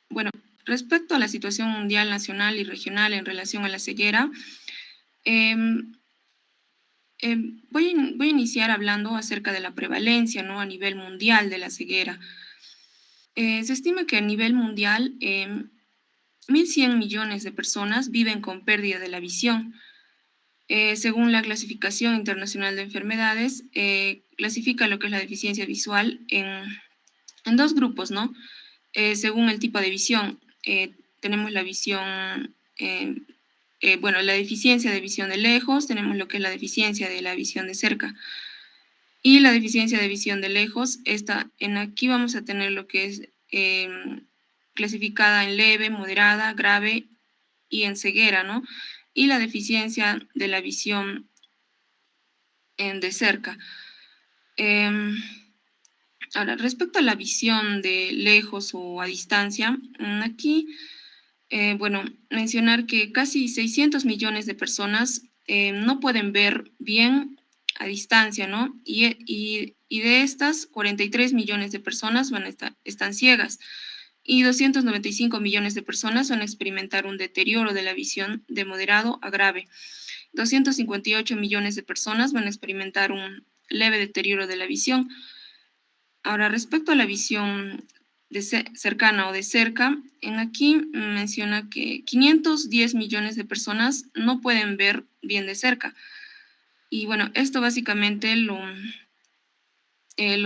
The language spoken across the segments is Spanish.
bueno, respecto a la situación mundial, nacional y regional en relación a la ceguera, em, voy a iniciar hablando acerca de la prevalencia, ¿no? A nivel mundial de la ceguera. Se estima que a nivel mundial 1.100 millones de personas viven con pérdida de la visión. Según la clasificación internacional de enfermedades, clasifica lo que es la deficiencia visual en dos grupos, ¿no? Según el tipo de visión, tenemos la visión, bueno, la deficiencia de visión de lejos, tenemos lo que es la deficiencia de la visión de cerca. Y la deficiencia de visión de lejos, aquí vamos a tener lo que es clasificada en leve, moderada, grave y en ceguera, ¿no? Y la deficiencia de la visión de cerca. Ahora, respecto a la visión de lejos o a distancia, aquí, bueno, mencionar que casi 600 millones de personas no pueden ver bien a distancia, ¿no? Y de estas, 43 millones de personas están ciegas y 295 millones de personas van a experimentar un deterioro de la visión de moderado a grave. 258 millones de personas van a experimentar un leve deterioro de la visión. Ahora, respecto a la visión cercana o de cerca, aquí menciona que 510 millones de personas no pueden ver bien de cerca. Y bueno, esto básicamente lo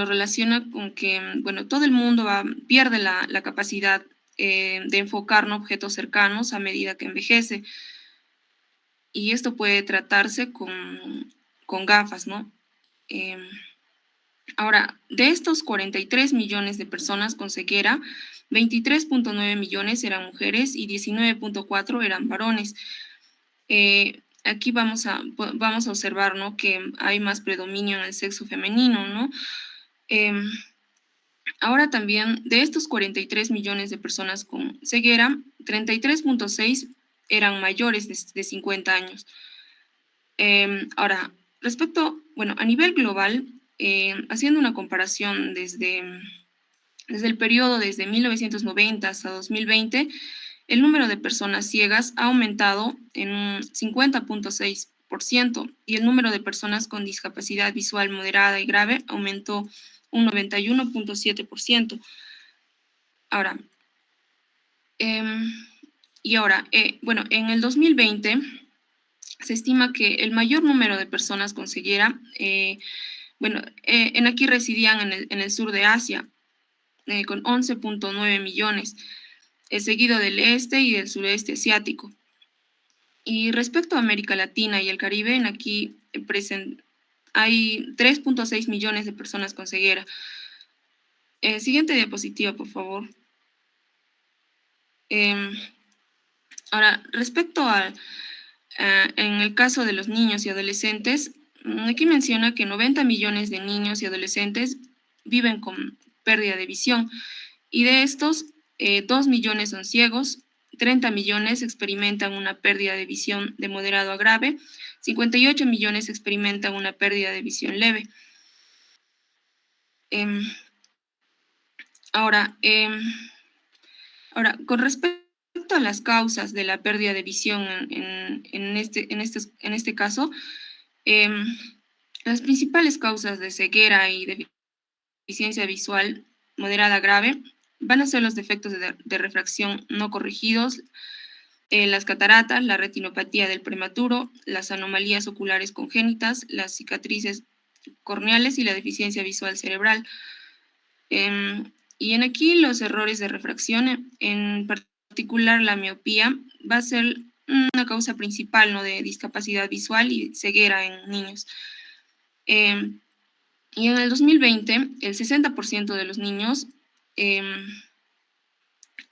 relaciona con que, bueno, todo el mundo pierde la capacidad de enfocar, ¿no?, objetos cercanos a medida que envejece. Y esto puede tratarse con gafas, ¿no? Em, Ahora, de estos 43 millones de personas con ceguera, 23.9 millones eran mujeres y 19.4 eran varones. Aquí vamos a observar, ¿no?, que hay más predominio en el sexo femenino, ¿no? Em, Ahora también, de estos 43 millones de personas con ceguera, 33.6 eran mayores de 50 años. Ahora, bueno, a nivel global, haciendo una comparación desde el periodo desde 1990 hasta 2020, el número de personas ciegas ha aumentado en un 50.6% y el número de personas con discapacidad visual moderada y grave aumentó un 91.7%. Ahora, em, bueno, en el 2020 se estima que el mayor número de personas con ceguera, bueno, en aquí residían en el sur de Asia, con 11.9 millones, seguido del este y del sureste asiático. Y respecto a América Latina y el Caribe, aquí hay 3.6 millones de personas con ceguera. Siguiente diapositiva, por favor. Em, Ahora, en el caso de los niños y adolescentes, aquí menciona que 90 millones de niños y adolescentes viven con pérdida de visión y de estos, 2 millones son ciegos, 30 millones experimentan una pérdida de visión de moderado a grave, 58 millones experimentan una pérdida de visión leve. Em, ahora, con respecto a las causas de la pérdida de visión en este caso, em, las principales causas de ceguera y deficiencia visual moderada grave van a ser los defectos de refracción no corregidos, las cataratas, la retinopatía del prematuro, las anomalías oculares congénitas, las cicatrices corneales y la deficiencia visual cerebral. Y en aquí los errores de refracción, en particular la miopía, va a ser una causa principal, ¿no?, de discapacidad visual y ceguera en niños. Y en el 2020, el 60% de los niños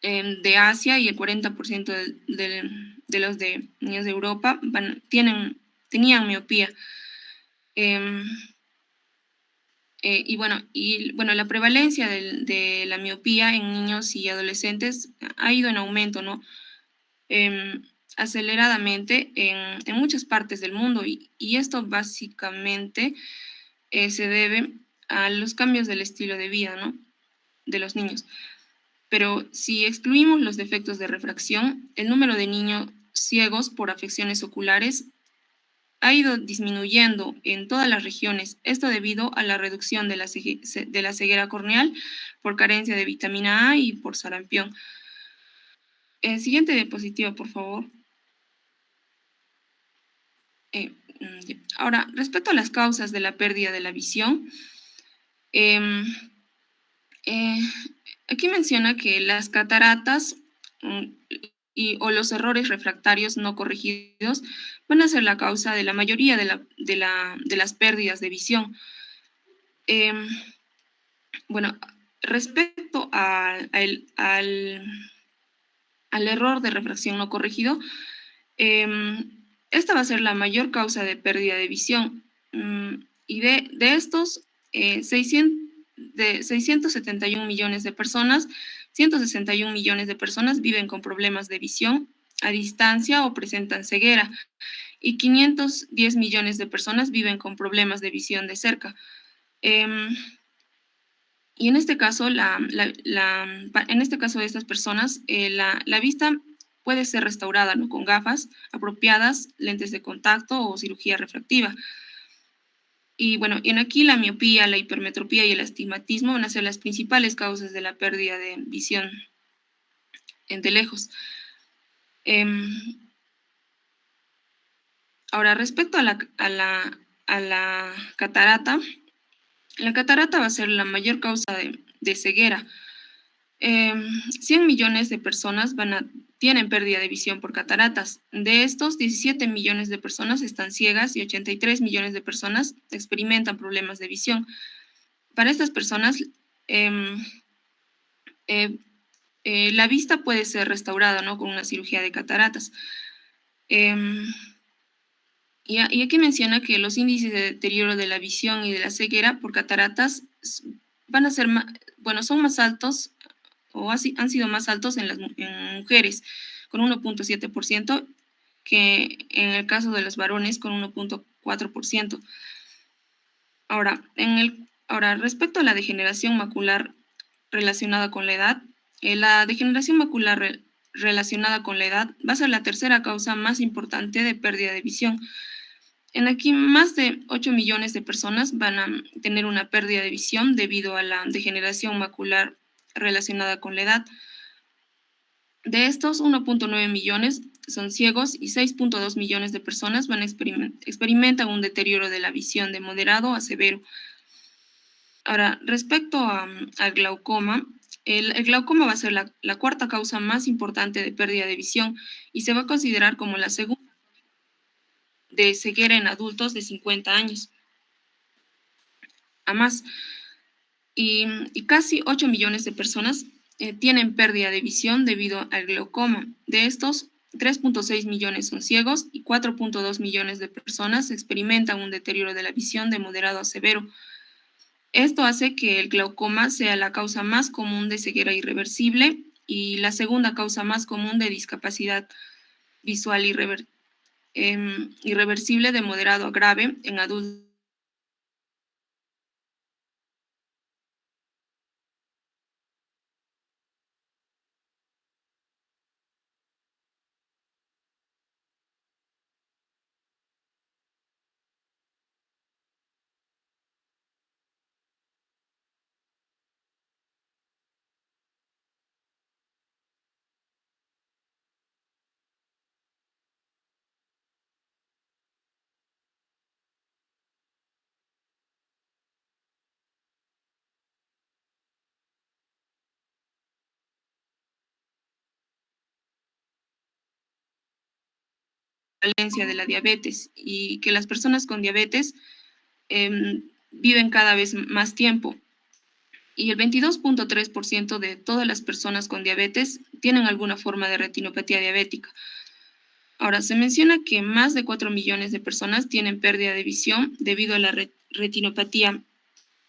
de Asia y el 40% de los niños de Europa tenían miopía. Em, y bueno, la prevalencia de la miopía en niños y adolescentes ha ido en aumento, ¿no? Em, Aceleradamente en muchas partes del mundo y esto básicamente se debe a los cambios del estilo de vida, ¿no?, de los niños. pero si excluimos los defectos de refracción, el número de niños ciegos por afecciones oculares ha ido disminuyendo en todas las regiones, esto debido a la reducción de de la ceguera corneal por carencia de vitamina A y por sarampión. Siguiente diapositiva, por favor. Ya. Ahora, respecto a las causas de la pérdida de la visión, em, eh, aquí menciona que las cataratas mm, o los errores refractarios no corregidos van a ser la causa de la mayoría de las pérdidas de visión. Em, bueno, respecto al error de refracción no corregido, em, esta va a ser la mayor causa de pérdida de visión. Y de estos, 671 millones de personas, 161 millones de personas viven con problemas de visión a distancia o presentan ceguera, y 510 millones de personas viven con problemas de visión de cerca. Em, y en este caso, en este caso de estas personas, la vista puede ser restaurada, ¿no?, con gafas apropiadas, lentes de contacto o cirugía refractiva. Y bueno, en aquí la miopía, la hipermetropía y el astigmatismo van a ser las principales causas de la pérdida de visión de lejos. Em, Ahora, respecto a la catarata, la catarata va a ser la mayor causa de ceguera. 100 millones de personas tienen pérdida de visión por cataratas. De estos, 17 millones de personas están ciegas y 83 millones de personas experimentan problemas de visión. Para estas personas, em, eh, la vista puede ser restaurada, ¿no?, con una cirugía de cataratas. Em, y aquí menciona que los índices de deterioro de la visión y de la ceguera por cataratas van a ser, bueno, son más altos o han sido más altos en mujeres, con 1.7%, que en el caso de los varones, con 1.4%. Ahora, respecto a la degeneración macular relacionada con la edad, la degeneración macular relacionada con la edad va a ser la tercera causa más importante de pérdida de visión. En aquí, más de 8 millones de personas van a tener una pérdida de visión debido a la degeneración macular relacionada con la edad. De estos, 1.9 millones son ciegos y 6.2 millones de personas experimentan un deterioro de la visión de moderado a severo. Ahora, respecto al glaucoma, el glaucoma va a ser la cuarta causa más importante de pérdida de visión y se va a considerar como la segunda de ceguera en adultos de 50 años a más. Y casi 8 millones de personas tienen pérdida de visión debido al glaucoma. De estos, 3.6 millones son ciegos y 4.2 millones de personas experimentan un deterioro de la visión de moderado a severo. Esto hace que el glaucoma sea la causa más común de ceguera irreversible y la segunda causa más común de discapacidad visual irreversible de moderado a grave en adultos. Prevalencia de la diabetes y que las personas con diabetes viven cada vez más tiempo. Y el 22.3% de todas las personas con diabetes tienen alguna forma de retinopatía diabética. Ahora, se menciona que más de 4 millones de personas tienen pérdida de visión debido a la retinopatía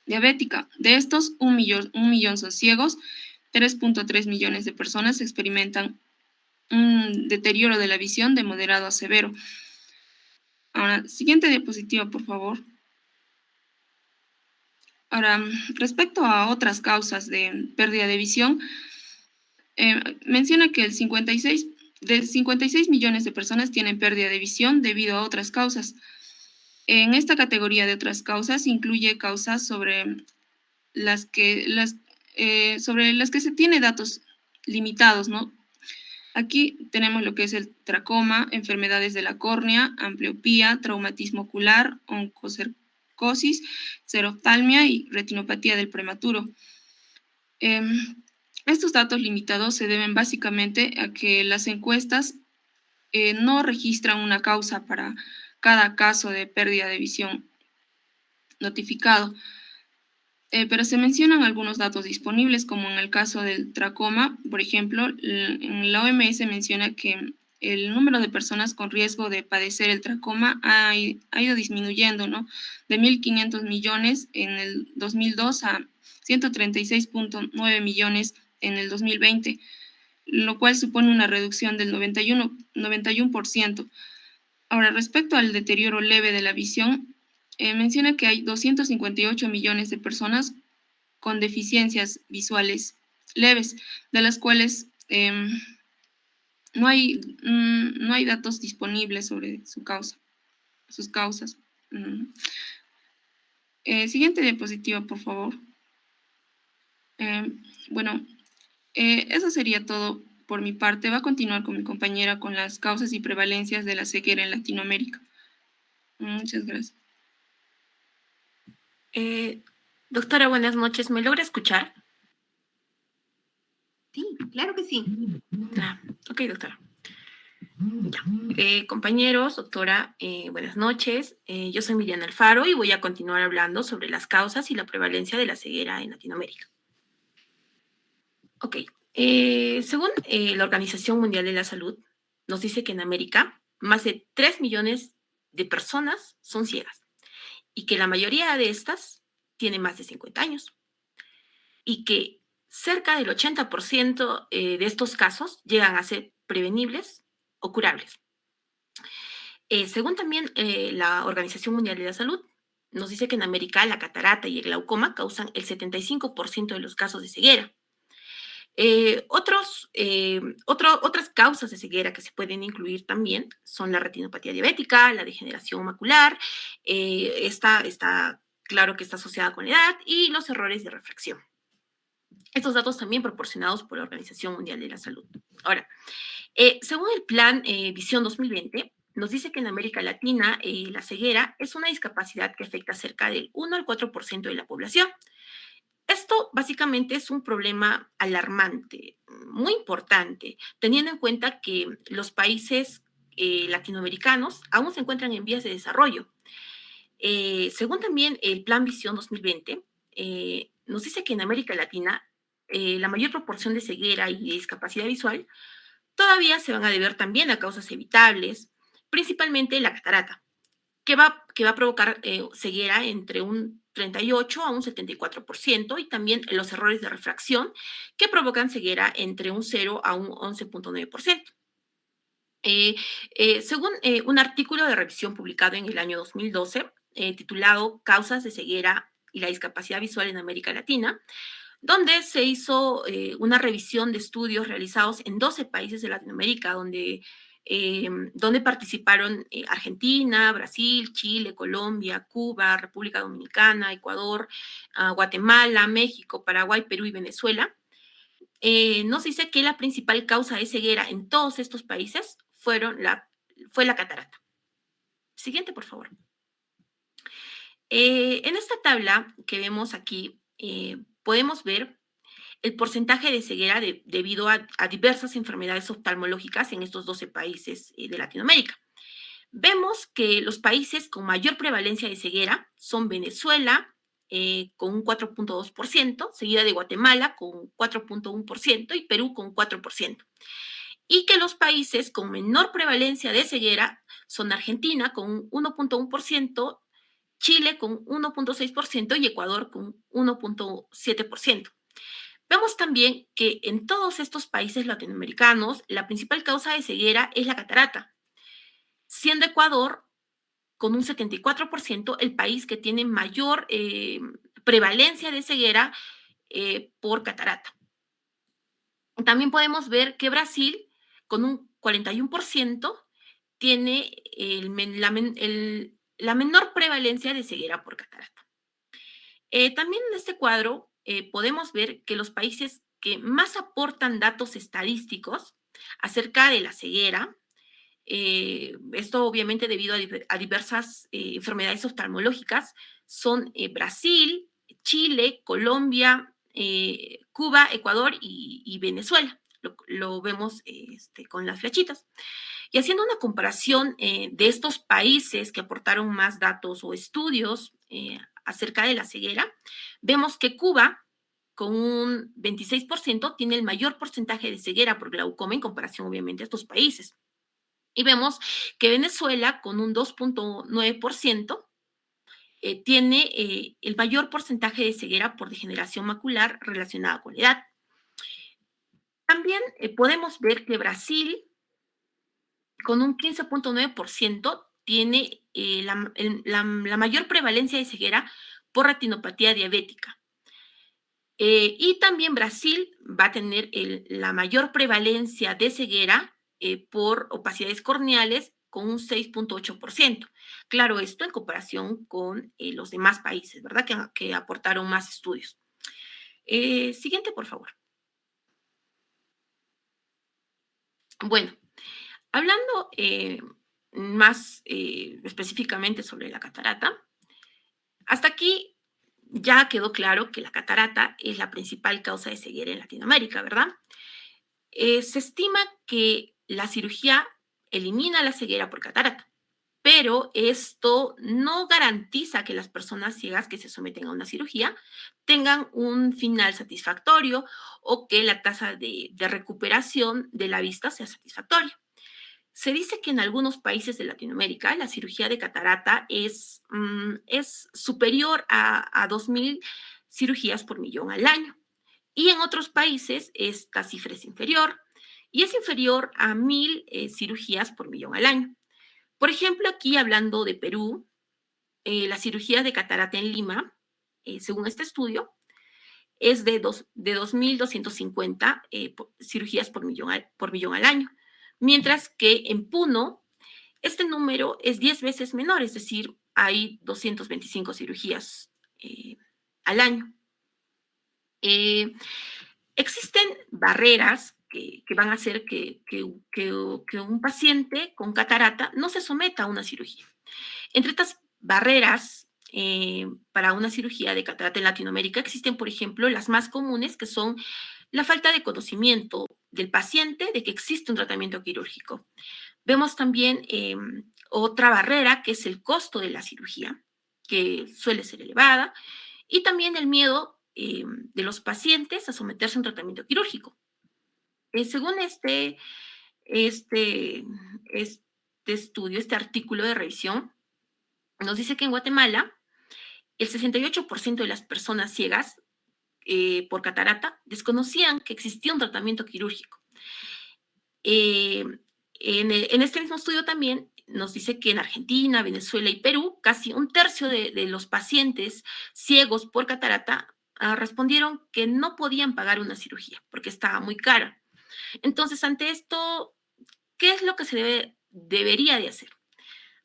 diabética. De estos, un millón son ciegos, 3.3 millones de personas experimentan un deterioro de la visión de moderado a severo. Ahora, siguiente diapositiva, por favor. Ahora, respecto a otras causas de pérdida de visión, Menciona que de 56 millones de personas tienen pérdida de visión debido a otras causas. En esta categoría de otras causas incluye causas las que, las, sobre las que se tiene datos limitados, ¿no? Aquí tenemos lo que es el tracoma, enfermedades de la córnea, ambliopía, traumatismo ocular, oncocercosis, xeroftalmia y retinopatía del prematuro. Estos datos limitados se deben básicamente a que las encuestas no registran una causa para cada caso de pérdida de visión notificado. Pero se mencionan algunos datos disponibles, como en el caso del tracoma, por ejemplo, en la OMS menciona que el número de personas con riesgo de padecer el tracoma ha ido disminuyendo, ¿no? De 1.500 millones en el 2002 a 136,9 millones en el 2020, lo cual supone una reducción del 91%. Ahora, respecto al deterioro leve de la visión, menciona que hay 258 millones de personas con deficiencias visuales leves, de las cuales no hay datos disponibles sobre sus causas. Mm. Siguiente diapositiva, por favor. Bueno, eso sería todo por mi parte. Va a continuar con mi compañera con las causas y prevalencias de la ceguera en Latinoamérica. Muchas gracias. Doctora, buenas noches. ¿Me logra escuchar? Sí, claro que sí. Ok, doctora. Ya. Compañeros, doctora, buenas noches. Yo soy Miriana Alfaro y voy a continuar hablando sobre las causas y la prevalencia de la ceguera en Latinoamérica. Ok. Según la Organización Mundial de la Salud, nos dice que en América más de 3 millones de personas son ciegas y que la mayoría de estas tiene más de 50 años y que cerca del 80% de estos casos llegan a ser prevenibles o curables. Según también la Organización Mundial de la Salud, nos dice que en América la catarata y el glaucoma causan el 75% de los casos de ceguera. Otras causas de ceguera que se pueden incluir también son la retinopatía diabética, la degeneración macular, está claro que está asociada con la edad, y los errores de refracción. Estos datos también proporcionados por la Organización Mundial de la Salud. Ahora, según el Plan Visión 2020, nos dice que en América Latina la ceguera es una discapacidad que afecta cerca del 1 al 4% de la población. Esto básicamente es un problema alarmante, muy importante, teniendo en cuenta que los países latinoamericanos aún se encuentran en vías de desarrollo. Según también el Plan Visión 2020, nos dice que en América Latina la mayor proporción de ceguera y de discapacidad visual todavía se van a deber también a causas evitables, principalmente la catarata, que va a provocar ceguera entre un 38 a un 74%, y también los errores de refracción, que provocan ceguera entre un 0 a un 11,9%. Según un artículo de revisión publicado en el año 2012, titulado Causas de ceguera y la discapacidad visual en América Latina, donde se hizo una revisión de estudios realizados en 12 países de Latinoamérica, donde participaron Argentina, Brasil, Chile, Colombia, Cuba, República Dominicana, Ecuador, Guatemala, México, Paraguay, Perú y Venezuela. Nos dice que la principal causa de ceguera en todos estos países fue la catarata. Siguiente, por favor. En esta tabla que vemos aquí, podemos ver el porcentaje de ceguera debido a diversas enfermedades oftalmológicas en estos 12 países de Latinoamérica. Vemos que los países con mayor prevalencia de ceguera son Venezuela, con un 4,2%, seguida de Guatemala con 4,1% y Perú con 4%. Y que los países con menor prevalencia de ceguera son Argentina con 1,1%, Chile con 1,6% y Ecuador con 1,7%. Vemos también que en todos estos países latinoamericanos la principal causa de ceguera es la catarata, siendo Ecuador con un 74% el país que tiene mayor prevalencia de ceguera por catarata. También podemos ver que Brasil, con un 41%, tiene la menor prevalencia de ceguera por catarata. También en este cuadro podemos ver que los países que más aportan datos estadísticos acerca de la ceguera, esto obviamente debido a diversas enfermedades oftalmológicas, son Brasil, Chile, Colombia, Cuba, Ecuador y Venezuela. Lo vemos con las flechitas. Y haciendo una comparación de estos países que aportaron más datos o estudios acerca de la ceguera, vemos que Cuba, con un 26%, tiene el mayor porcentaje de ceguera por glaucoma en comparación, obviamente, a estos países. Y vemos que Venezuela, con un 2.9%, tiene el mayor porcentaje de ceguera por degeneración macular relacionada con la edad. También podemos ver que Brasil, con un 15.9%, tiene la mayor prevalencia de ceguera por retinopatía diabética. Y también Brasil va a tener la mayor prevalencia de ceguera por opacidades corneales con un 6.8%. Claro, esto en comparación con los demás países, ¿verdad? Que aportaron más estudios. Siguiente, por favor. Bueno, hablando más específicamente sobre la catarata, hasta aquí ya quedó claro que la catarata es la principal causa de ceguera en Latinoamérica, ¿verdad? Se estima que la cirugía elimina la ceguera por catarata, pero esto no garantiza que las personas ciegas que se someten a una cirugía tengan un final satisfactorio o que la tasa de recuperación de la vista sea satisfactoria. Se dice que en algunos países de Latinoamérica la cirugía de catarata es superior a 2.000 cirugías por millón al año. Y en otros países esta cifra es inferior y es inferior a 1.000 cirugías por millón al año. Por ejemplo, aquí hablando de Perú, la cirugía de catarata en Lima, según este estudio, es de 2.250 cirugías por millón al año, mientras que en Puno este número es 10 veces menor, es decir, hay 225 cirugías al año. Existen barreras que van a hacer que un paciente con catarata no se someta a una cirugía. Entre estas barreras para una cirugía de catarata en Latinoamérica existen, por ejemplo, las más comunes, que son la falta de conocimiento del paciente de que existe un tratamiento quirúrgico. Vemos también otra barrera, que es el costo de la cirugía, que suele ser elevada, y también el miedo de los pacientes a someterse a un tratamiento quirúrgico. Según este, este estudio, este artículo de revisión, nos dice que en Guatemala el 68% de las personas ciegas por catarata desconocían que existía un tratamiento quirúrgico. En este mismo estudio también nos dice que en Argentina, Venezuela y Perú, casi un tercio de los pacientes ciegos por catarata respondieron que no podían pagar una cirugía porque estaba muy cara. Entonces, ante esto, ¿qué es lo que se debería de hacer?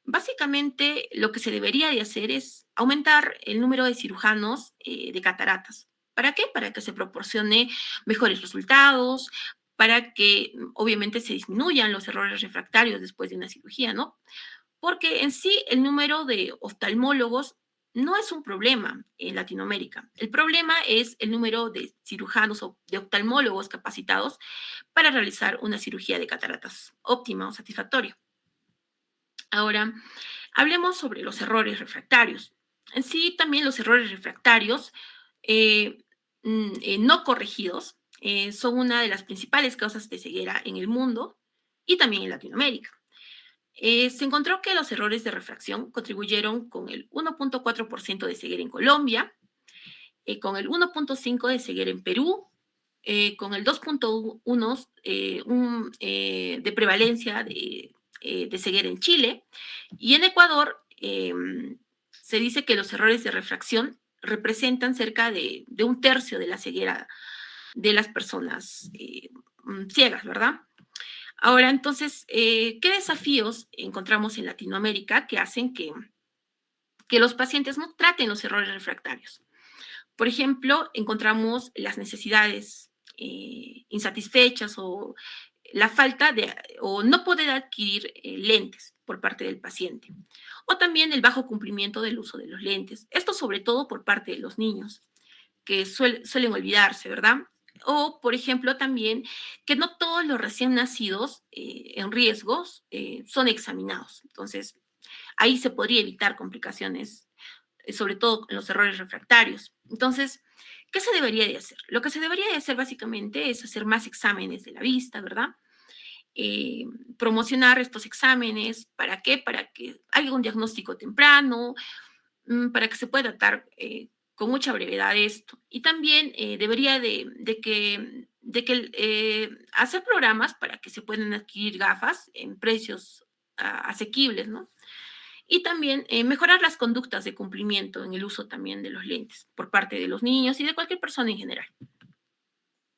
Básicamente, lo que se debería de hacer es aumentar el número de cirujanos de cataratas. ¿Para qué? Para que se proporcione mejores resultados, para que obviamente se disminuyan los errores refractarios después de una cirugía, ¿no? Porque en sí el número de oftalmólogos no es un problema en Latinoamérica. El problema es el número de cirujanos o de oftalmólogos capacitados para realizar una cirugía de cataratas óptima o satisfactoria. Ahora, hablemos sobre los errores refractarios. En sí, también los errores refractarios no corregidos son una de las principales causas de ceguera en el mundo y también en Latinoamérica. Se encontró que los errores de refracción contribuyeron con el 1.4% de ceguera en Colombia, con el 1.5% de ceguera en Perú, con el 2.1% de prevalencia de ceguera en Chile, y en Ecuador se dice que los errores de refracción representan cerca de un tercio de la ceguera de las personas ciegas, ¿verdad? Ahora, entonces, ¿qué desafíos encontramos en Latinoamérica que hacen que los pacientes no traten los errores refractarios? Por ejemplo, encontramos las necesidades insatisfechas o la falta de, o no poder adquirir lentes por parte del paciente. O también el bajo cumplimiento del uso de los lentes. Esto sobre todo por parte de los niños, que suelen olvidarse, ¿verdad? O, por ejemplo, también que no todos los recién nacidos en riesgos son examinados. Entonces, ahí se podría evitar complicaciones, sobre todo en los errores refractarios. Entonces, ¿qué se debería de hacer? Lo que se debería de hacer básicamente es hacer más exámenes de la vista, ¿verdad? Eh, Promocionar estos exámenes, ¿para qué? Para que haya un diagnóstico temprano, para que se pueda tratar con mucha brevedad esto. Y también debería de hacer programas para que se puedan adquirir gafas en precios asequibles, ¿no? Y también mejorar las conductas de cumplimiento en el uso también de los lentes por parte de los niños y de cualquier persona en general.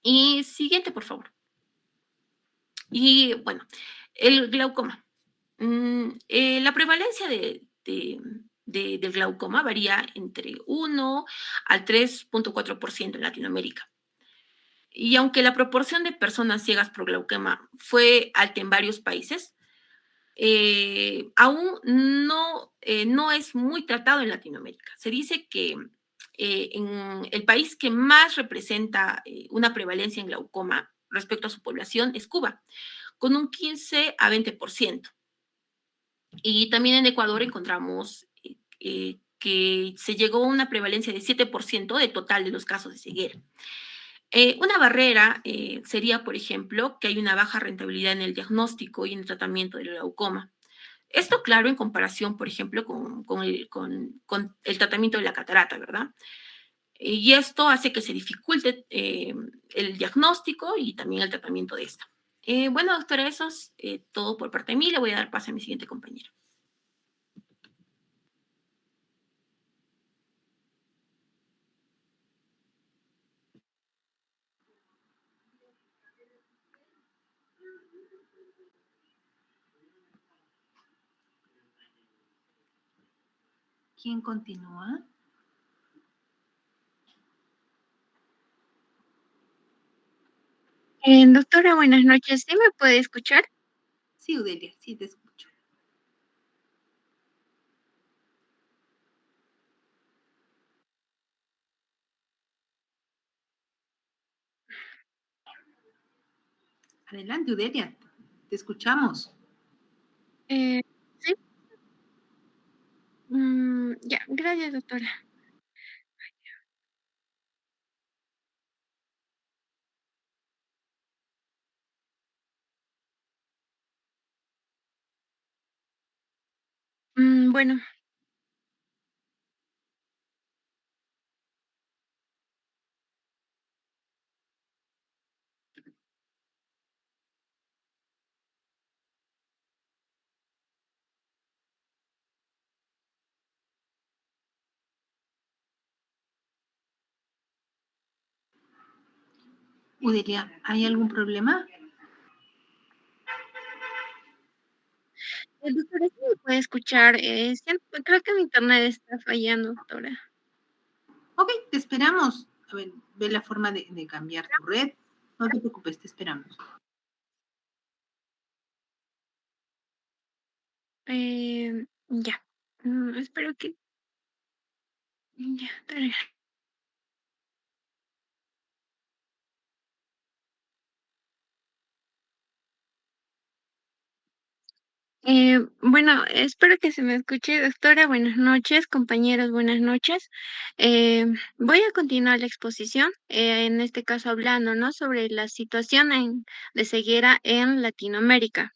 Y siguiente, por favor. Y bueno, el glaucoma. La prevalencia del glaucoma varía entre 1 al 3,4% en Latinoamérica. Y aunque la proporción de personas ciegas por glaucoma fue alta en varios países, aún no es muy tratado en Latinoamérica. Se dice que en el país que más representa una prevalencia en glaucoma respecto a su población es Cuba, con un 15 a 20%. Y también en Ecuador encontramos que se llegó a una prevalencia de 7% del total de los casos de ceguera. Una barrera sería, por ejemplo, que hay una baja rentabilidad en el diagnóstico y en el tratamiento del glaucoma. Esto, claro, en comparación, por ejemplo, con el tratamiento de la catarata, ¿verdad? Y esto hace que se dificulte el diagnóstico y también el tratamiento de esta. Bueno, doctora, eso es todo por parte de mí. Le voy a dar paso a mi siguiente compañera. ¿Quién continúa? Doctora, buenas noches. ¿Sí me puede escuchar? Sí, Udelia, sí te escucho. Adelante, Udelia, te escuchamos. Sí. Ya, gracias, doctora. Bueno, Udelia, ¿hay algún problema? doctora, ¿sí me puede escuchar? Creo que mi internet está fallando, doctora. Ok, te esperamos. A ver, ve la forma de cambiar tu red. No te preocupes, te esperamos. Ya. Espero que... Ya, doctora. Bueno, espero que se me escuche, doctora. Buenas noches, compañeros, buenas noches. Voy a continuar la exposición, en este caso hablando, ¿no?, sobre la situación de ceguera en Latinoamérica.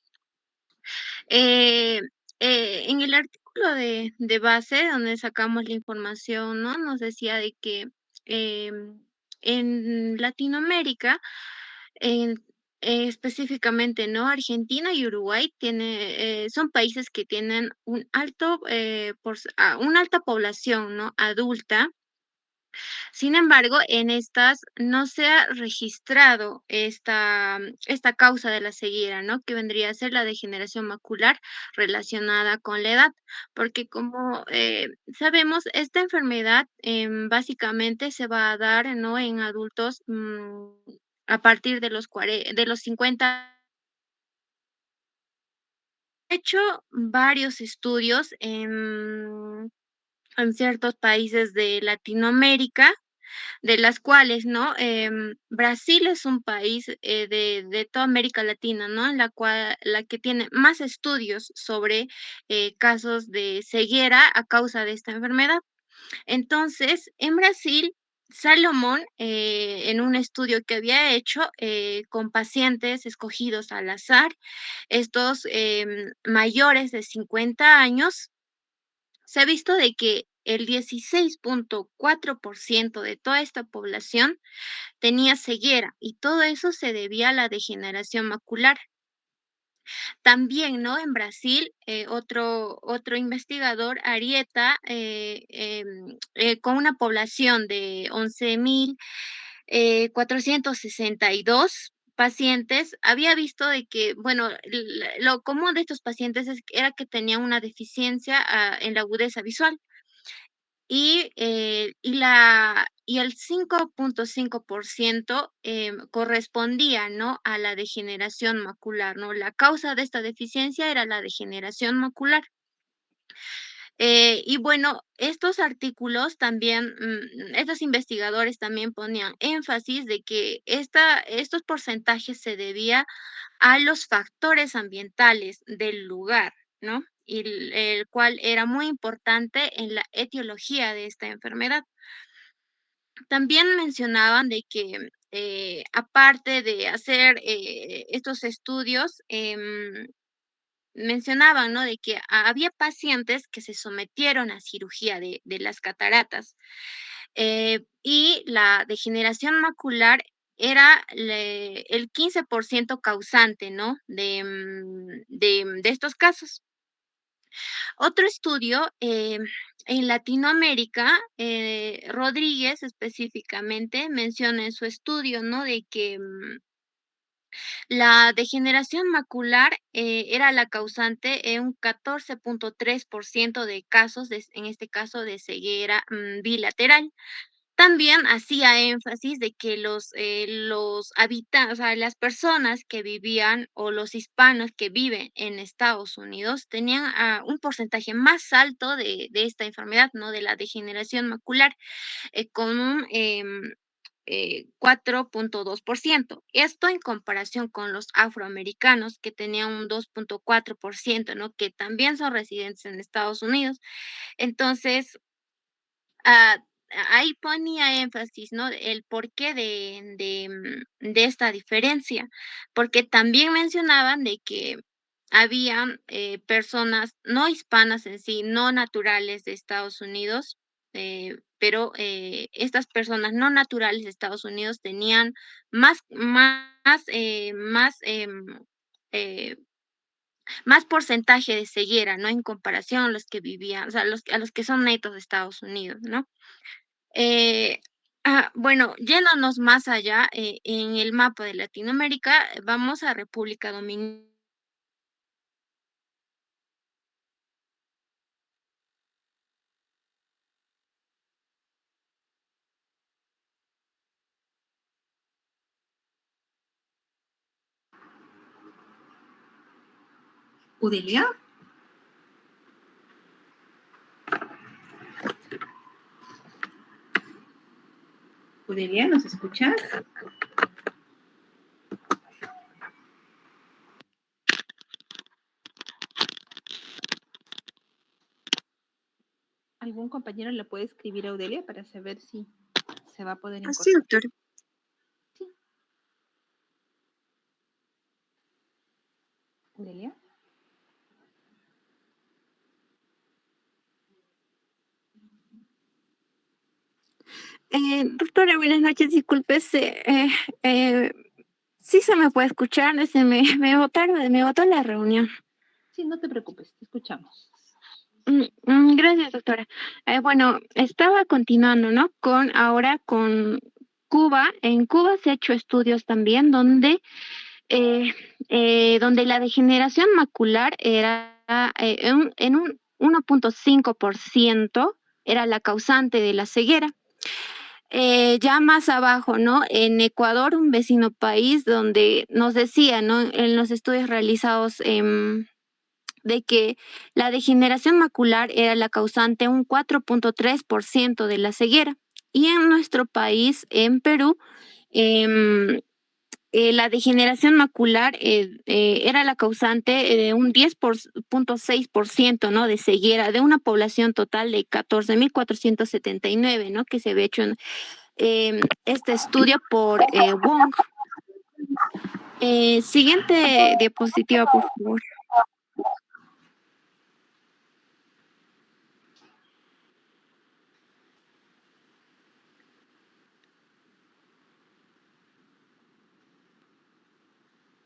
Eh, en el artículo de base donde sacamos la información, ¿no?, nos decía de que en Latinoamérica, en específicamente, ¿no?, Argentina y Uruguay son países que tienen una alta población, ¿no?, adulta, Sin embargo, en estas no se ha registrado esta causa de la ceguera, ¿no? Que vendría a ser la degeneración macular relacionada con la edad, porque como sabemos, esta enfermedad básicamente se va a dar, ¿no? En adultos a partir de los 50. He hecho varios estudios en ciertos países de Latinoamérica, de las cuales, ¿no? Brasil es un país de toda América Latina, ¿no? En la que tiene más estudios sobre casos de ceguera a causa de esta enfermedad. Entonces, en Brasil, Salomón, en un estudio que había hecho con pacientes escogidos al azar, estos mayores de 50 años, se ha visto de que el 16.4% de toda esta población tenía ceguera y todo eso se debía a la degeneración macular. También, ¿no? En Brasil, otro investigador, Arieta, con una población de 11.462 pacientes, había visto de que, bueno, lo común de estos pacientes era que tenían una deficiencia en la agudeza visual y el 5.5% correspondía, ¿no? A la degeneración macular, ¿no? La causa de esta deficiencia era la degeneración macular. Y bueno, estos artículos también, estos investigadores también ponían énfasis de que estos porcentajes se debía a los factores ambientales del lugar, ¿no? Y el cual era muy importante en la etiología de esta enfermedad. También mencionaban de que, aparte de hacer, estos estudios, mencionaban, ¿no?, de que había pacientes que se sometieron a cirugía de las cataratas, y la degeneración macular era el 15% causante, ¿no?, de estos casos. Otro estudio en Latinoamérica, Rodríguez específicamente menciona en su estudio, ¿no?, de que la degeneración macular era la causante en un 14.3% de casos, en este caso de ceguera bilateral. También hacía énfasis de que los habitantes, o sea, las personas que vivían o los hispanos que viven en Estados Unidos tenían un porcentaje más alto de esta enfermedad, ¿no? De la degeneración macular, con un 4.2%. Esto en comparación con los afroamericanos, que tenían un 2.4%, ¿no? Que también son residentes en Estados Unidos. Entonces, ah, ahí ponía énfasis, ¿no? El porqué de esta diferencia, porque también mencionaban de que habían personas no hispanas en sí, no naturales de Estados Unidos, pero estas personas no naturales de Estados Unidos tenían más, eh, más porcentaje de ceguera, ¿no? En comparación a los que vivían, o sea, a los que son netos de Estados Unidos, ¿no? Eh, bueno, yéndonos más allá, en el mapa de Latinoamérica, vamos a República Dominicana. ¿Udelia? ¿Udelia, nos escuchas? ¿Algún compañero le puede escribir a Udelia para saber si se va a poder Sí, incorporar? doctor. Sí. ¿Udelia? Doctora, buenas noches, disculpe, sí se me puede escuchar, me botó la reunión. Sí, no te preocupes, te escuchamos. Gracias, doctora. Bueno, estaba continuando, ¿no? Con Cuba. En Cuba se ha hecho estudios también eh, donde la degeneración macular era en un 1.5% era la causante de la ceguera. Ya más abajo, ¿no? En Ecuador, un vecino país donde nos decía, ¿no? En los estudios realizados de que la degeneración macular era la causante un 4.3% de la ceguera. Y en nuestro país, en Perú, em, la degeneración macular era la causante de un 10.6%, ¿no? De ceguera de una población total de 14.479, ¿no? Que se había hecho en este estudio por Wong. Siguiente diapositiva, por favor.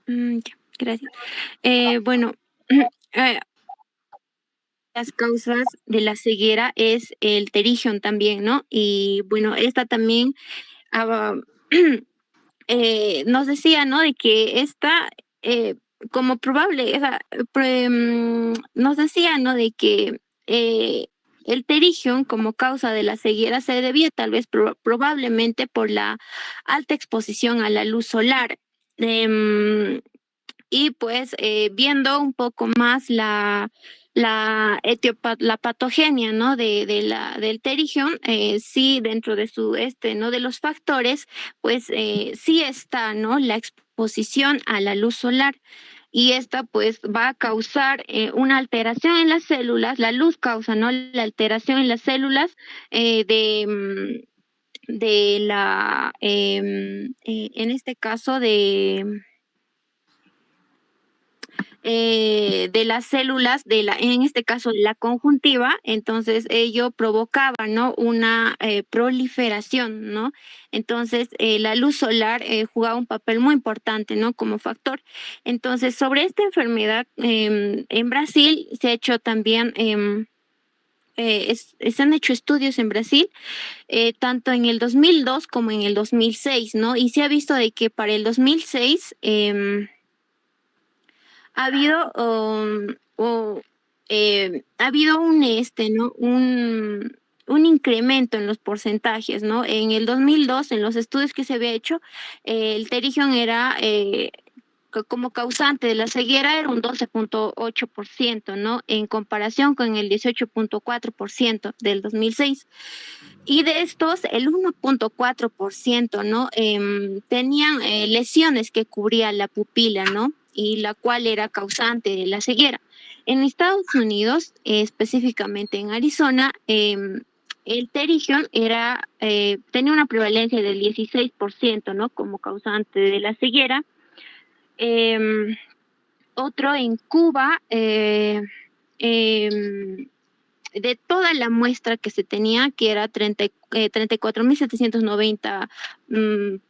Ya, gracias. Bueno, las causas de la ceguera es el terigion también, ¿no? Y bueno, esta también ah, nos decía, ¿no? De que esta, como probable, nos decía, ¿no? De que el terigion como causa de la ceguera se debía tal vez probablemente por la alta exposición a la luz solar. Y pues viendo un poco más la patogenia, ¿no? Del terigion, sí, dentro de ¿no? De los factores, pues sí está, ¿no? La exposición a la luz solar. Y esta pues va a causar una alteración en las células, la luz causa, ¿no? La alteración en las células de en este caso de las células en este caso de la conjuntiva, entonces ello provocaba, ¿no? Una proliferación, ¿no? Entonces la luz solar jugaba un papel muy importante, ¿no? Como factor. Entonces sobre esta enfermedad en Brasil se ha hecho también se han hecho estudios en Brasil, tanto en el 2002 como en el 2006, ¿no? Y se ha visto de que para el 2006 ha habido ha habido ¿no? Un incremento en los porcentajes, ¿no? En el 2002, en los estudios que se había hecho, el terigion era como causante de la ceguera era un 12.8%, ¿no? En comparación con el 18.4% del 2006. Y de estos, el 1.4%, ¿no? Tenían lesiones que cubrían la pupila, ¿no? Y la cual era causante de la ceguera. En Estados Unidos, específicamente en Arizona, el terigion tenía una prevalencia del 16%, ¿no? Como causante de la ceguera. Otro en Cuba, de toda la muestra que se tenía, que era 34.790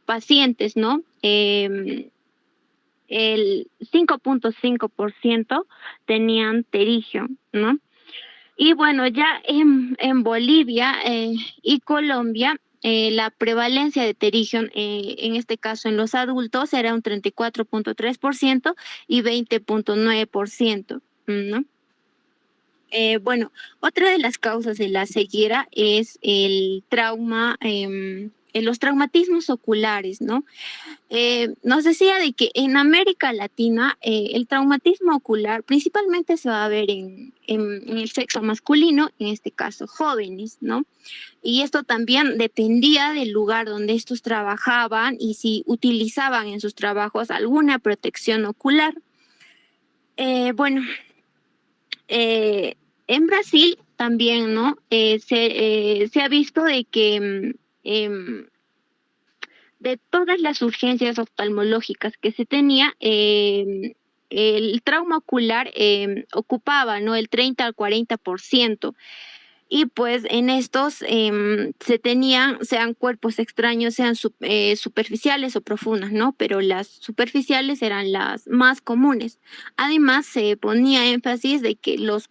pacientes, ¿no? El 5.5% tenían terigion, ¿no? Y bueno, ya en Bolivia y Colombia, la prevalencia de terigion, en este caso en los adultos, era un 34.3% y 20.9%, ¿no? Bueno, otra de las causas de la ceguera es el trauma, los traumatismos oculares, ¿no? Nos decía de que en América Latina el traumatismo ocular principalmente se va a ver en el sexo masculino, en este caso jóvenes, ¿no? Y esto también dependía del lugar donde estos trabajaban y si utilizaban en sus trabajos alguna protección ocular. Bueno, en Brasil también, ¿no? Se ha visto de que de todas las urgencias oftalmológicas que se tenía, el trauma ocular ocupaba, ¿no? El 30 al 40%. y pues en estos sean cuerpos extraños, sean superficiales o profundas, ¿no? Pero las superficiales eran las más comunes. Además, se ponía énfasis de que los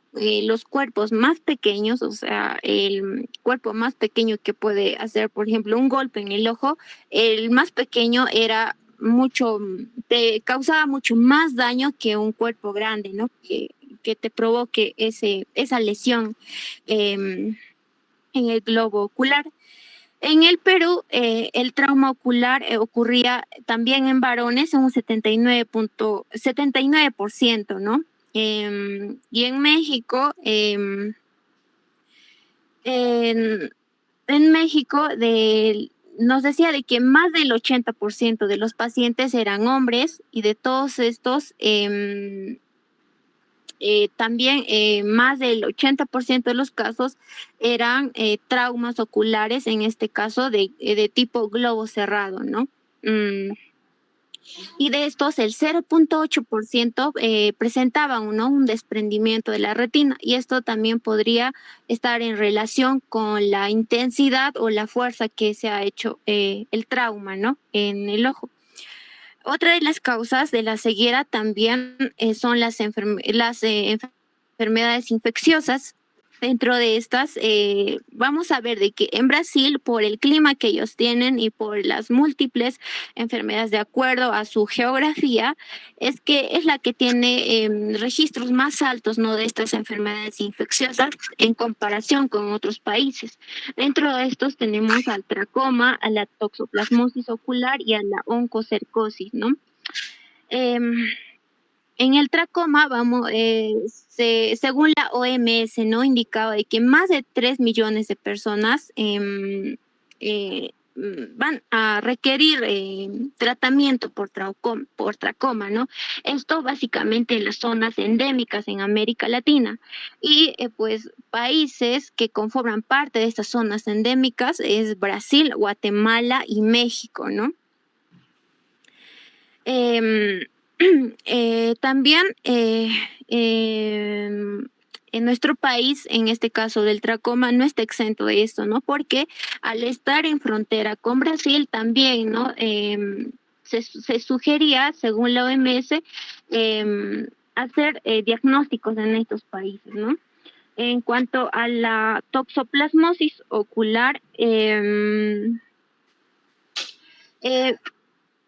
cuerpos más pequeños, o sea, el cuerpo más pequeño que puede hacer, por ejemplo, un golpe en el ojo, el más pequeño era te causaba mucho más daño que un cuerpo grande, ¿no? Que te provoque esa lesión en el globo ocular. En el Perú, el trauma ocular ocurría también en varones en un 79%, ¿no? Y en México, en México nos decía de que más del 80% de los pacientes eran hombres y de todos estos también más del 80% de los casos eran traumas oculares, en este caso de tipo globo cerrado, ¿no? Y de estos el 0.8% presentaban, ¿no?, un desprendimiento de la retina, y esto también podría estar en relación con la intensidad o la fuerza que se ha hecho el trauma, ¿no?, en el ojo. Otra de las causas de la ceguera también son las enfermedades infecciosas. Dentro de estas, vamos a ver de que en Brasil, por el clima que ellos tienen y por las múltiples enfermedades de acuerdo a su geografía, es que es la que tiene registros más altos, ¿no?, de estas enfermedades infecciosas en comparación con otros países. Dentro de estos tenemos al tracoma, a la toxoplasmosis ocular y a la oncocercosis, ¿no? En el tracoma, según la OMS, ¿no?, indicaba de que más de 3 millones de personas van a requerir tratamiento por tracoma, ¿no? Esto básicamente en las zonas endémicas en América Latina. Y pues países que conforman parte de estas zonas endémicas es Brasil, Guatemala y México, ¿no? También en nuestro país, en este caso del tracoma, no está exento de esto, ¿no? Porque al estar en frontera con Brasil también, ¿no? Se sugería, según la OMS, hacer diagnósticos en estos países, ¿no? En cuanto a la toxoplasmosis ocular,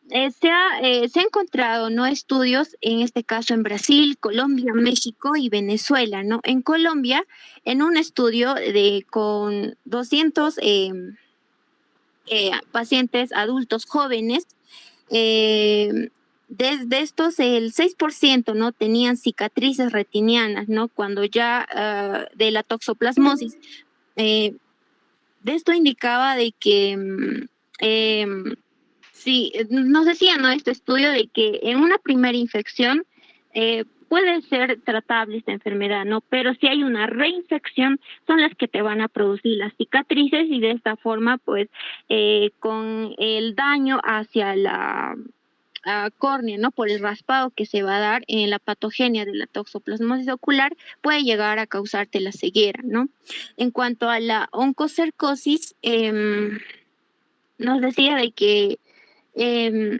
se ha encontrado, ¿no?, estudios, en este caso en Brasil, Colombia, México y Venezuela, ¿no? En Colombia, en un estudio con 200 pacientes adultos jóvenes, de estos el 6%, ¿no?, tenían cicatrices retinianas, ¿no?, cuando ya de la toxoplasmosis. De esto indicaba de que sí, nos decía, ¿no?, este estudio de que en una primera infección puede ser tratable esta enfermedad, ¿no? Pero si hay una reinfección, son las que te van a producir las cicatrices, y de esta forma, pues, con el daño hacia la córnea, ¿no?, por el raspado que se va a dar en la patogenia de la toxoplasmosis ocular, puede llegar a causarte la ceguera, ¿no? En cuanto a la oncocercosis, nos decía de que Em,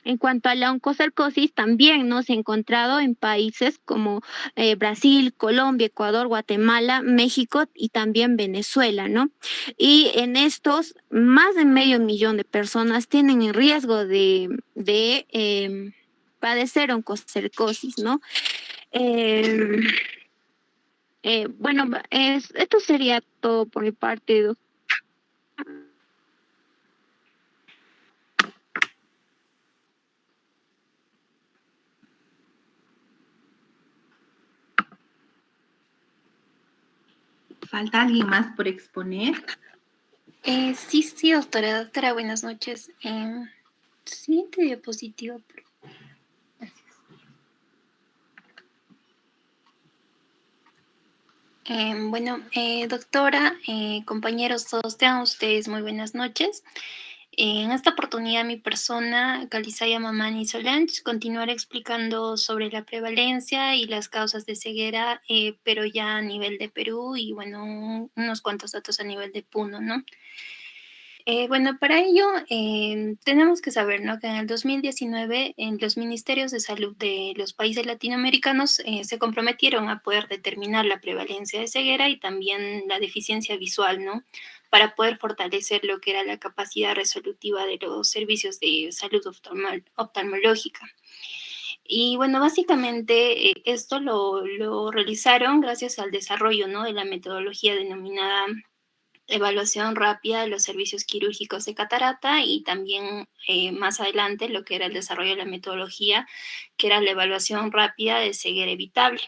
en cuanto a la oncocercosis, también nos ha encontrado en países como Brasil, Colombia, Ecuador, Guatemala, México y también Venezuela, ¿no? Y en estos, más de 500,000 de personas tienen el riesgo de padecer oncocercosis, ¿no? Bueno, esto sería todo por mi parte, doctor. ¿Falta alguien más por exponer? Sí, doctora. Doctora, buenas noches. Siguiente diapositiva. Gracias. Bueno, doctora, compañeros, todos, tengan ustedes muy buenas noches. En esta oportunidad, mi persona, Calisaya Mamani Solange, continuará explicando sobre la prevalencia y las causas de ceguera, pero ya a nivel de Perú y, bueno, unos cuantos datos a nivel de Puno, ¿no? Bueno, para ello tenemos que saber, ¿no? Que en el 2019 en los ministerios de salud de los países latinoamericanos se comprometieron a poder determinar la prevalencia de ceguera y también la deficiencia visual, ¿no? Para poder fortalecer lo que era la capacidad resolutiva de los servicios de salud oftalmológica. Y bueno, básicamente esto lo realizaron gracias al desarrollo, ¿no? De la metodología denominada evaluación rápida de los servicios quirúrgicos de catarata y también más adelante lo que era el desarrollo de la metodología, que era la evaluación rápida de ceguera evitable.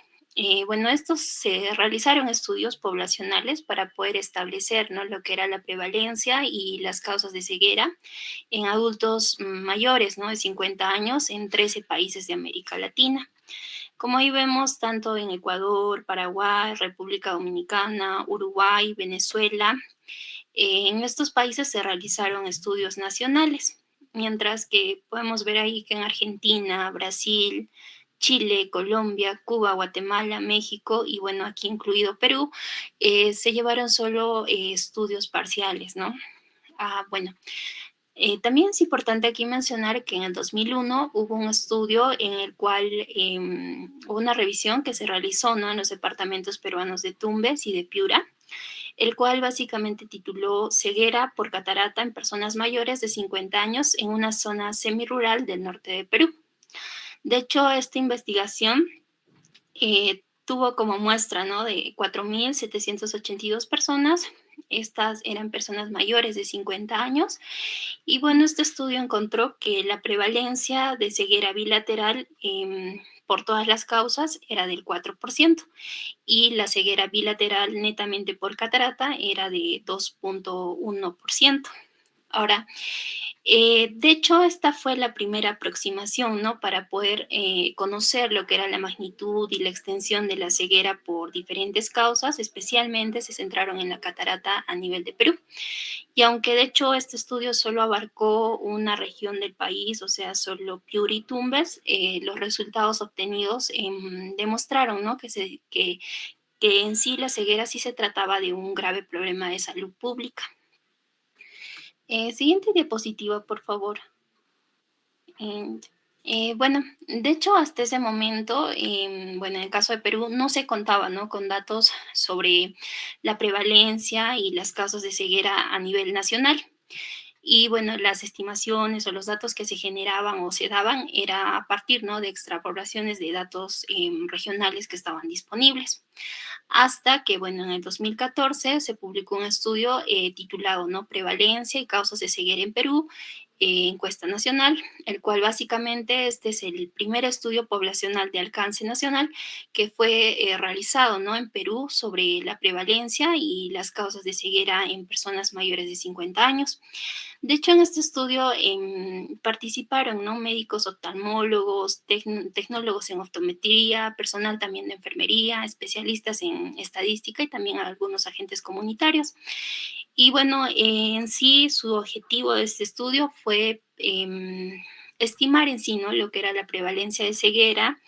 Bueno, estos se realizaron estudios poblacionales para poder establecer, ¿no? Lo que era la prevalencia y las causas de ceguera en adultos mayores, ¿no? De 50 años en 13 países de América Latina. Como ahí vemos, tanto en Ecuador, Paraguay, República Dominicana, Uruguay, Venezuela, en estos países se realizaron estudios nacionales, mientras que podemos ver ahí que en Argentina, Brasil, Chile, Colombia, Cuba, Guatemala, México y bueno, aquí incluido Perú, se llevaron solo estudios parciales, ¿no? Bueno, también es importante aquí mencionar que en el 2001 hubo un estudio en el cual hubo una revisión que se realizó, ¿no? En los departamentos peruanos de Tumbes y de Piura, el cual básicamente tituló Ceguera por catarata en personas mayores de 50 años en una zona semirural del norte de Perú. De hecho, esta investigación tuvo como muestra, ¿no? De 4.782 personas. Estas eran personas mayores de 50 años. Y bueno, este estudio encontró que la prevalencia de ceguera bilateral por todas las causas era del 4% y la ceguera bilateral netamente por catarata era de 2.1%. Ahora, de hecho, esta fue la primera aproximación, ¿no? Para poder conocer lo que era la magnitud y la extensión de la ceguera por diferentes causas, especialmente se centraron en la catarata a nivel de Perú. Y aunque de hecho este estudio solo abarcó una región del país, o sea, solo Piura y Tumbes, los resultados obtenidos demostraron, ¿no? Que en sí la ceguera sí se trataba de un grave problema de salud pública. Siguiente diapositiva, por favor. Bueno, de hecho, hasta ese momento, bueno, en el caso de Perú no se contaba, ¿no? Con datos sobre la prevalencia y las causas de ceguera a nivel nacional. Y bueno, las estimaciones o los datos que se generaban o se daban era a partir, ¿no? De extrapolaciones de datos regionales que estaban disponibles. Hasta que, bueno, en el 2014 se publicó un estudio titulado, ¿no? Prevalencia y causas de ceguera en Perú, encuesta nacional, el cual básicamente este es el primer estudio poblacional de alcance nacional que fue realizado, ¿no? En Perú sobre la prevalencia y las causas de ceguera en personas mayores de 50 años. De hecho, en este estudio participaron, ¿no? Médicos oftalmólogos, tecnólogos en optometría, personal también de enfermería, especialistas en estadística y también algunos agentes comunitarios. Y bueno, en sí, su objetivo de este estudio fue estimar en sí, ¿no? Lo que era la prevalencia de ceguera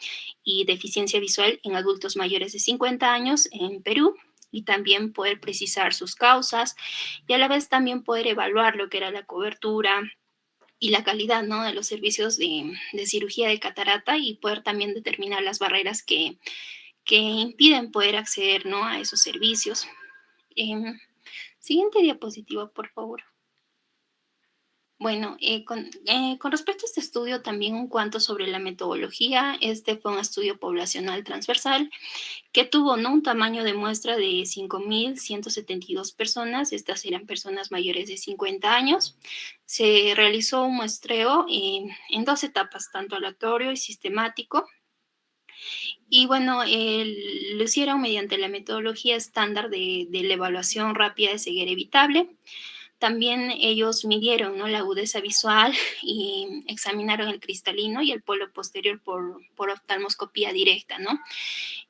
y deficiencia visual en adultos mayores de 50 años en Perú y también poder precisar sus causas y a la vez también poder evaluar lo que era la cobertura y la calidad, ¿no? De los servicios de cirugía de catarata y poder también determinar las barreras que impiden poder acceder, ¿no? A esos servicios. Siguiente diapositiva, por favor. Bueno, con respecto a este estudio, también un cuanto sobre la metodología. Este fue un estudio poblacional transversal que tuvo, ¿no? Un tamaño de muestra de 5.172 personas. Estas eran personas mayores de 50 años. Se realizó un muestreo en dos etapas, tanto aleatorio y sistemático. Y bueno, lo hicieron mediante la metodología estándar de la evaluación rápida de ceguera evitable. También ellos midieron, ¿no?, la agudeza visual y examinaron el cristalino y el polo posterior por oftalmoscopía directa, ¿no?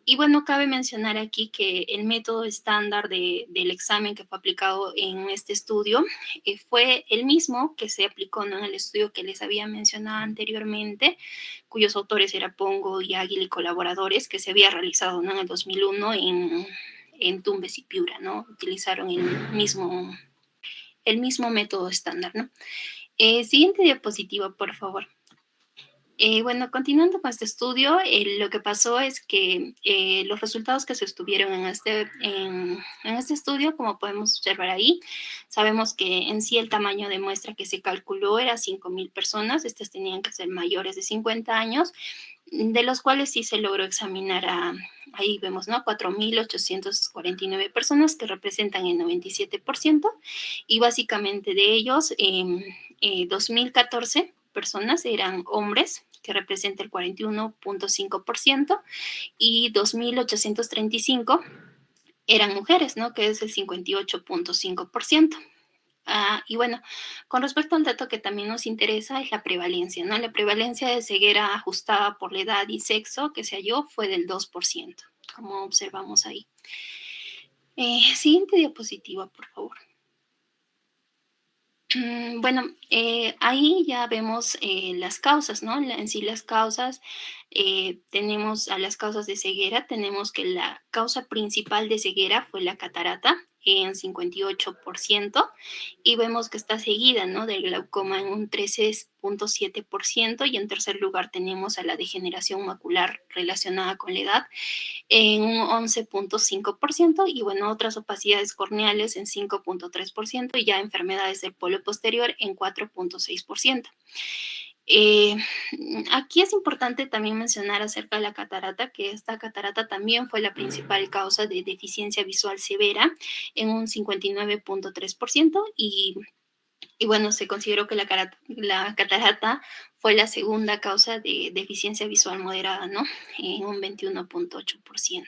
Y bueno, cabe mencionar aquí que el método estándar del examen que fue aplicado en este estudio fue el mismo que se aplicó, ¿no?, en el estudio que les había mencionado anteriormente, cuyos autores era Pongo y Águila y colaboradores, que se había realizado, ¿no?, en el 2001 en Tumbes y Piura, ¿no? Utilizaron el mismo método estándar, ¿no? Siguiente diapositiva, por favor. Bueno, continuando con este estudio, lo que pasó es que los resultados que se obtuvieron en este estudio, como podemos observar ahí, sabemos que en sí el tamaño de muestra que se calculó era 5.000 personas, estas tenían que ser mayores de 50 años, de los cuales sí se logró examinar ahí vemos, ¿no?, 4.849 personas que representan el 97%, y básicamente de ellos, 2.014 personas eran hombres, que representa el 41.5%, y 2.835 eran mujeres, ¿no?, que es el 58.5%. Y bueno, con respecto al dato que también nos interesa es la prevalencia, ¿no? La prevalencia de ceguera ajustada por la edad y sexo que se halló fue del 2%, como observamos ahí. Siguiente diapositiva, por favor. Bueno, ahí ya vemos las causas, ¿no? En sí las causas, tenemos a las causas de ceguera, tenemos que la causa principal de ceguera fue la catarata en 58%, y vemos que está seguida, ¿no?, del glaucoma en un 13.7%, y en tercer lugar tenemos a la degeneración macular relacionada con la edad en un 11.5%, y bueno, otras opacidades corneales en 5.3%, y ya enfermedades del polo posterior en 4.6%. Aquí es importante también mencionar acerca de la catarata, que esta catarata también fue la principal causa de deficiencia visual severa en un 59.3%, y bueno, se consideró que la catarata fue la segunda causa de deficiencia visual moderada, ¿no?, en un 21.8%.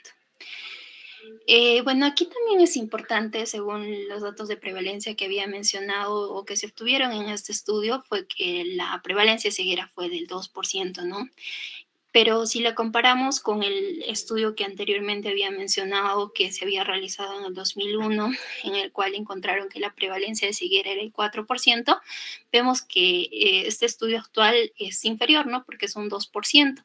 Bueno, aquí también es importante, según los datos de prevalencia que había mencionado o que se obtuvieron en este estudio, fue que la prevalencia de ceguera fue del 2%, ¿no? Pero si la comparamos con el estudio que anteriormente había mencionado, que se había realizado en el 2001, en el cual encontraron que la prevalencia de ceguera era el 4%, vemos que este estudio actual es inferior, ¿no?, porque es un 2%.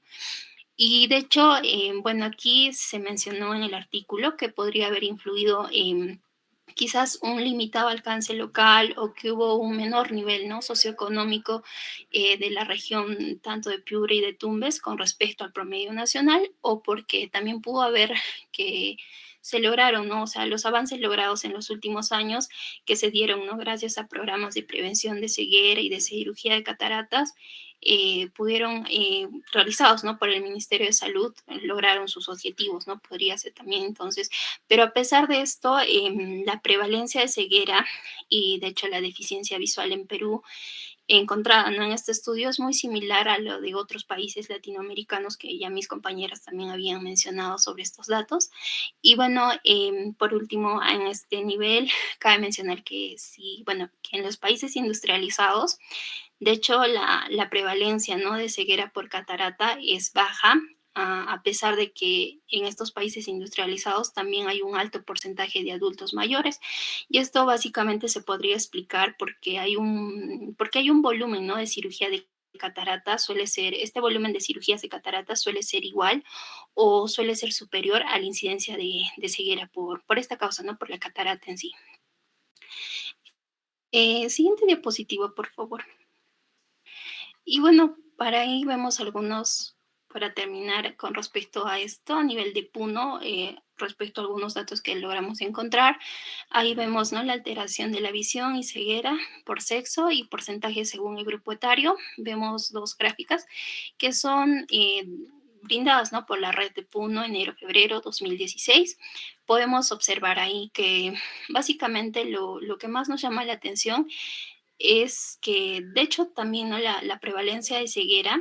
Y de hecho, bueno, aquí se mencionó en el artículo que podría haber influido en quizás un limitado alcance local, o que hubo un menor nivel, ¿no?, socioeconómico de la región tanto de Piura y de Tumbes con respecto al promedio nacional, o porque también pudo haber que se lograron, ¿no?, o sea, los avances logrados en los últimos años que se dieron, ¿no?, gracias a programas de prevención de ceguera y de cirugía de cataratas, pudieron, realizados, ¿no?, por el Ministerio de Salud, lograron sus objetivos, ¿no? Podría ser también entonces, pero a pesar de esto, la prevalencia de ceguera y de hecho la deficiencia visual en Perú encontrada, ¿no?, en este estudio es muy similar a lo de otros países latinoamericanos que ya mis compañeras también habían mencionado sobre estos datos. Y bueno, por último, en este nivel, cabe mencionar que sí, bueno, que en los países industrializados, de hecho, la prevalencia, ¿no?, de ceguera por catarata es baja, a pesar de que en estos países industrializados también hay un alto porcentaje de adultos mayores. Y esto básicamente se podría explicar porque hay un volumen, ¿no?, de cirugía de catarata, este volumen de cirugías de catarata suele ser igual o suele ser superior a la incidencia de ceguera por esta causa, ¿no?, por la catarata en sí. Siguiente diapositiva, por favor. Y bueno, para ahí vemos para terminar con respecto a esto, a nivel de Puno, respecto a algunos datos que logramos encontrar. Ahí vemos, ¿no?, la alteración de la visión y ceguera por sexo y porcentaje según el grupo etario. Vemos dos gráficas que son brindadas, ¿no?, por la red de Puno, enero-febrero 2016. Podemos observar ahí que básicamente lo que más nos llama la atención es que, de hecho, también, ¿no?, la prevalencia de ceguera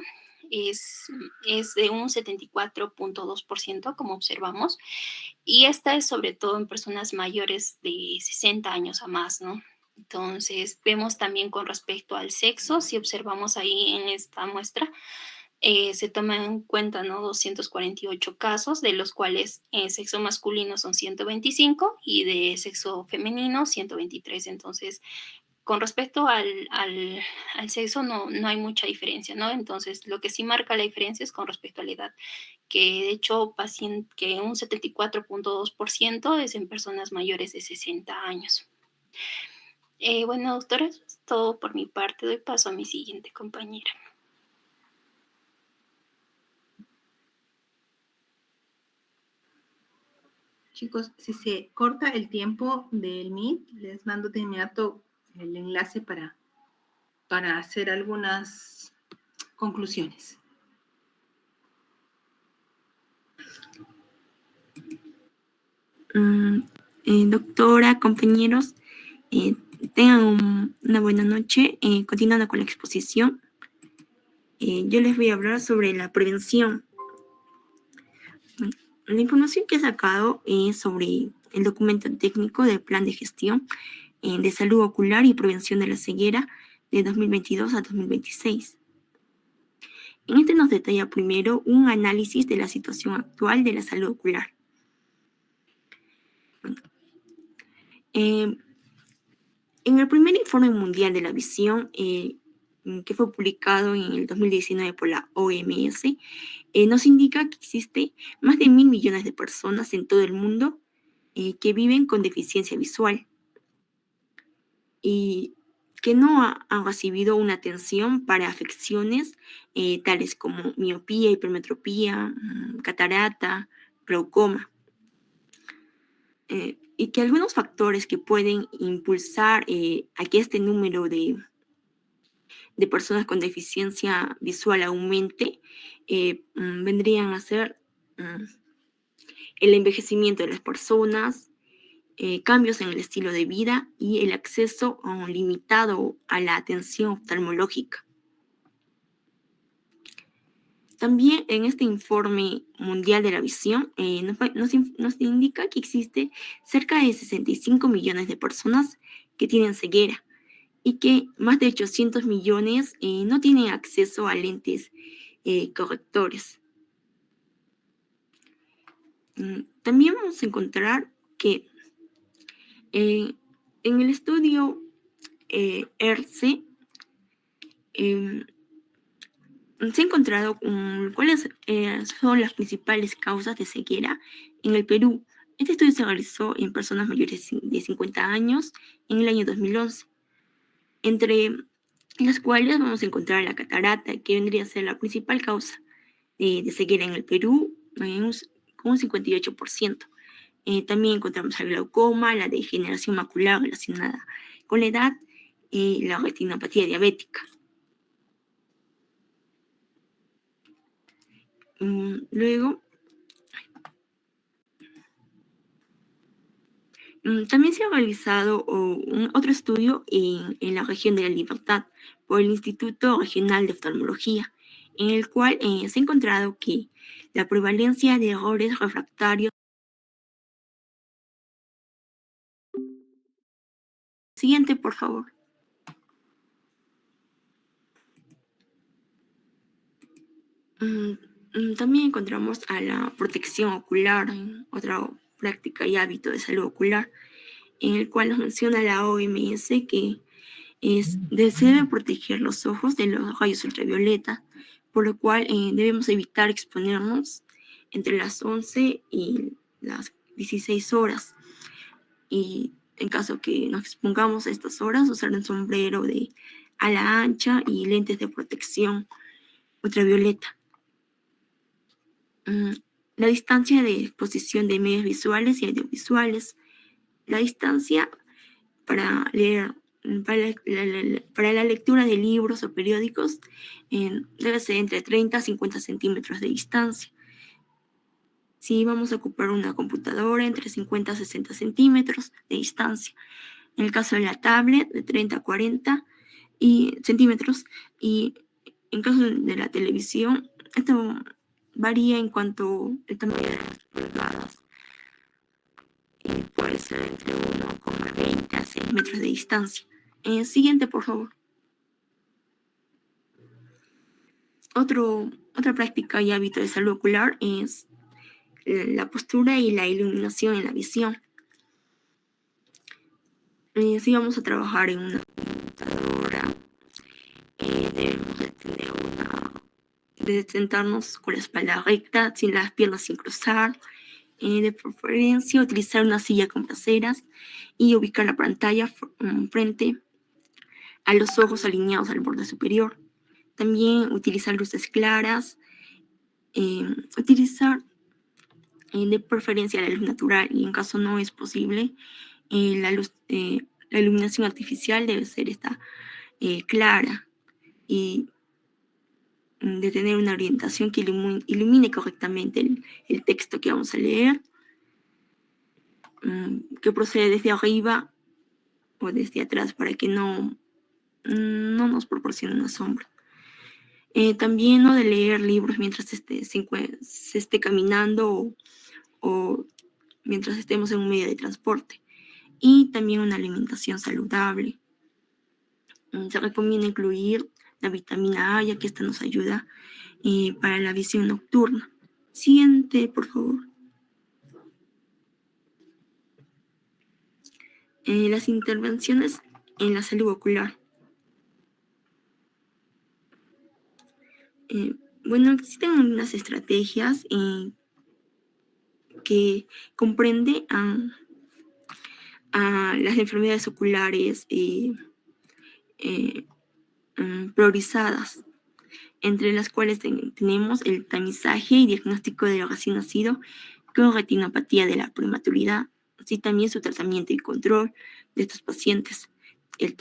es, es de un 74.2%, como observamos, y esta es sobre todo en personas mayores de 60 años a más, ¿no? Entonces, vemos también con respecto al sexo, si observamos ahí en esta muestra, se toman en cuenta, ¿no? 248 casos, de los cuales sexo masculino son 125 y de sexo femenino 123. Entonces, con respecto al sexo no hay mucha diferencia, ¿no? Entonces, lo que sí marca la diferencia es con respecto a la edad, que de hecho que un 74.2% es en personas mayores de 60 años. Bueno, doctora, eso es todo por mi parte. Doy paso a mi siguiente compañera. Chicos, si se corta el tiempo del Meet, les mando de inmediato el enlace para hacer algunas conclusiones. Doctora, compañeros, tengan una buena noche. Continuando con la exposición, yo les voy a hablar sobre la prevención. La información que he sacado es sobre el documento técnico del Plan de Gestión de Salud Ocular y Prevención de la Ceguera de 2022 a 2026. En este nos detalla primero un análisis de la situación actual de la salud ocular. En el primer informe mundial de la visión, que fue publicado en el 2019 por la OMS, nos indica que existe más de 1.000 millones de personas en todo el mundo que viven con deficiencia visual y que no han recibido una atención para afecciones tales como miopía, hipermetropía, catarata, glaucoma. Y que algunos factores que pueden impulsar a que este número de personas con deficiencia visual aumente vendrían a ser el envejecimiento de las personas, cambios en el estilo de vida y el acceso limitado a la atención oftalmológica. También en este informe mundial de la visión nos indica que existe cerca de 65 millones de personas que tienen ceguera y que más de 800 millones no tienen acceso a lentes correctores. También vamos a encontrar que en el estudio ERCE se ha encontrado cuáles son las principales causas de ceguera en el Perú. Este estudio se realizó en personas mayores de 50 años en el año 2011, entre las cuales vamos a encontrar la catarata, que vendría a ser la principal causa de ceguera en el Perú, con un 58%. También encontramos el glaucoma, la degeneración macular relacionada con la edad y la retinopatía diabética. Luego, también se ha realizado otro estudio en la región de La Libertad por el Instituto Regional de Oftalmología, en el cual se ha encontrado que la prevalencia de errores refractarios. Siguiente, por favor. También encontramos a la protección ocular, otra práctica y hábito de salud ocular, en el cual nos menciona la OMS que se debe proteger los ojos de los rayos ultravioleta, por lo cual debemos evitar exponernos entre las 11 y las 16 horas. Y en caso que nos expongamos a estas horas, usar un sombrero de ala ancha y lentes de protección ultravioleta. La distancia de exposición de medios visuales y audiovisuales. La distancia para leer, para la lectura de libros o periódicos debe ser entre 30 a 50 centímetros de distancia. Si vamos a ocupar una computadora, entre 50 a 60 centímetros de distancia. En el caso de la tablet, de 30 a 40 centímetros. Y en caso de la televisión, esto varía en cuanto al tamaño de las pulgadas. Y puede puede ser entre 1,20 a 6 metros de distancia. Siguiente, por favor. Otra práctica y hábito de salud ocular es la postura y la iluminación en la visión. Si vamos a trabajar en una computadora, debemos de sentarnos con la espalda recta, sin las piernas sin cruzar, de preferencia utilizar una silla con braseras y ubicar la pantalla frente a los ojos alineados al borde superior. También utilizar luces claras, utilizar de preferencia la luz natural, y en caso no es posible, la iluminación artificial debe ser esta clara y de tener una orientación que ilumine correctamente el texto que vamos a leer, que procede desde arriba o desde atrás para que no nos proporcione una sombra. También no de leer libros mientras se esté caminando o mientras estemos en un medio de transporte. Y también una alimentación saludable. Se recomienda incluir la vitamina A, ya que esta nos ayuda para la visión nocturna. Siguiente, por favor. Las intervenciones en la salud ocular. Bueno, existen unas estrategias que comprende a las enfermedades oculares priorizadas, entre las cuales tenemos el tamizaje y diagnóstico del recién nacido con retinopatía de la prematuridad, así también su tratamiento y control de estos pacientes. El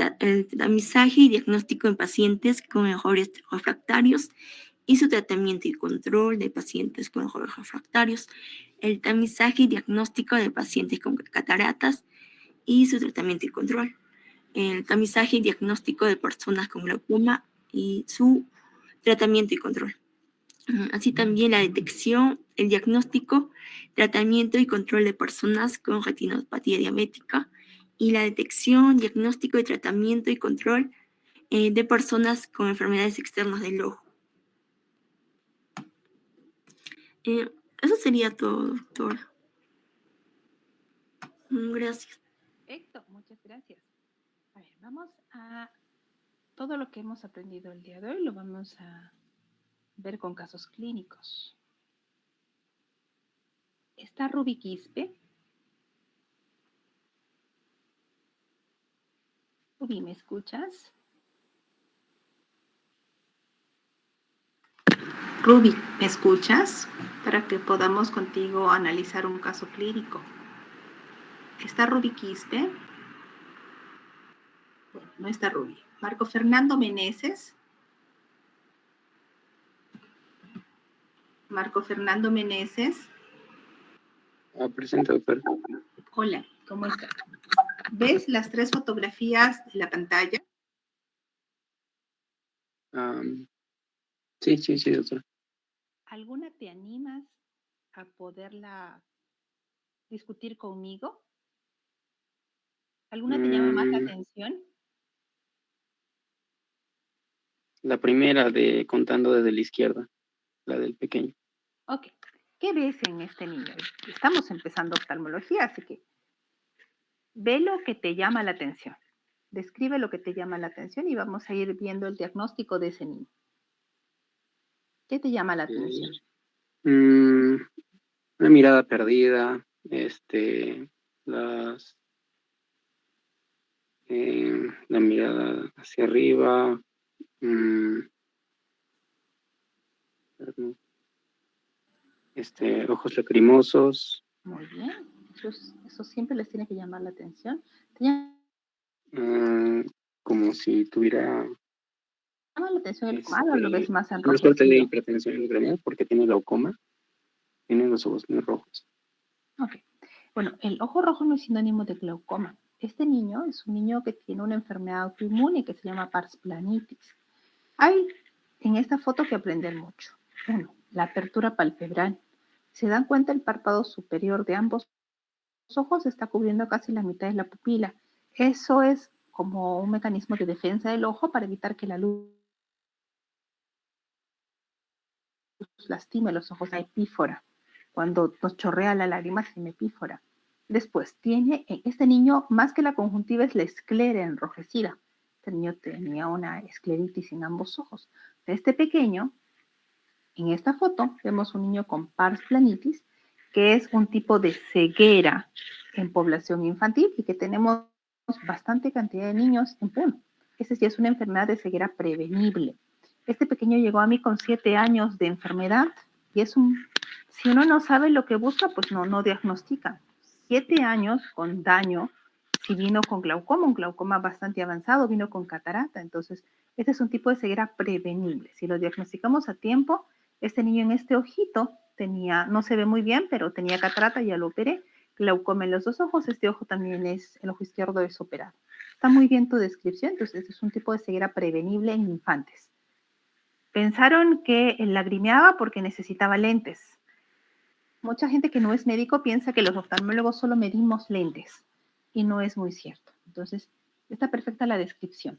tamizaje y diagnóstico en pacientes con errores refractarios y su tratamiento y control de pacientes con errores refractarios. El tamizaje y diagnóstico de pacientes con cataratas y su tratamiento y control. El tamizaje y diagnóstico de personas con glaucoma y su tratamiento y control. Así también la detección, el diagnóstico, tratamiento y control de personas con retinopatía diabética y la detección, diagnóstico y tratamiento y control de personas con enfermedades externas del ojo. Eso sería todo, doctora. Gracias. Perfecto, muchas gracias. A ver, vamos a todo lo que hemos aprendido el día de hoy, lo vamos a ver con casos clínicos. Está Ruby Quispe. Ruby, ¿me escuchas? Ruby, ¿me escuchas? Para que podamos contigo analizar un caso clínico. ¿Está Ruby Quispe? Bueno, no está Ruby. Marco Fernando Meneses. Marco Fernando Meneses. Presente, doctor. Hola, ¿cómo estás? ¿Ves las 3 fotografías de la pantalla? Sí, doctor. ¿Alguna te animas a poderla discutir conmigo? ¿Alguna te llama más la atención? La primera de contando desde la izquierda, la del pequeño. Ok. ¿Qué ves en este niño? Estamos empezando oftalmología, así que ve lo que te llama la atención. Describe lo que te llama la atención y vamos a ir viendo el diagnóstico de ese niño. ¿Qué te llama la atención? Una mirada perdida, la mirada hacia arriba, ojos lacrimosos, Muy bien. Eso siempre les tiene que llamar la atención. ¿Te llama como si tuviera la atención el cuadro o lo ves más una suerte de enrojecido? hipertensión intracranial porque tiene glaucoma, tiene los ojos muy rojos. Ok. Bueno, el ojo rojo no es sinónimo de glaucoma. Este niño es un niño que tiene una enfermedad autoinmune que se llama pars planitis. Hay en esta foto que aprender mucho. 1. La apertura palpebral. ¿Se dan cuenta el párpado superior de ambos ojos está cubriendo casi la mitad de la pupila. Eso es como un mecanismo de defensa del ojo para evitar que la luz lastime los ojos. La epífora. Cuando nos chorrea la lágrima, se llama epífora. Después, este niño, más que la conjuntiva, es la esclera enrojecida. Este niño tenía una escleritis en ambos ojos. Este pequeño, en esta foto, vemos un niño con pars planitis, que es un tipo de ceguera en población infantil y que tenemos bastante cantidad de niños en Puno. Esa sí es una enfermedad de ceguera prevenible. Este pequeño llegó a mí con 7 años de enfermedad y si uno no sabe lo que busca, pues no diagnostica. 7 años con daño, si vino con glaucoma, un glaucoma bastante avanzado, vino con catarata. Entonces, este es un tipo de ceguera prevenible. Si lo diagnosticamos a tiempo, este niño en este ojito no se ve muy bien, pero tenía catarata, ya lo operé, glaucoma en los 2 ojos, este ojo también el ojo izquierdo es operado. Está muy bien tu descripción, entonces este es un tipo de ceguera prevenible en infantes. Pensaron que él lagrimeaba porque necesitaba lentes. Mucha gente que no es médico piensa que los oftalmólogos solo medimos lentes y no es muy cierto. Entonces, está perfecta la descripción.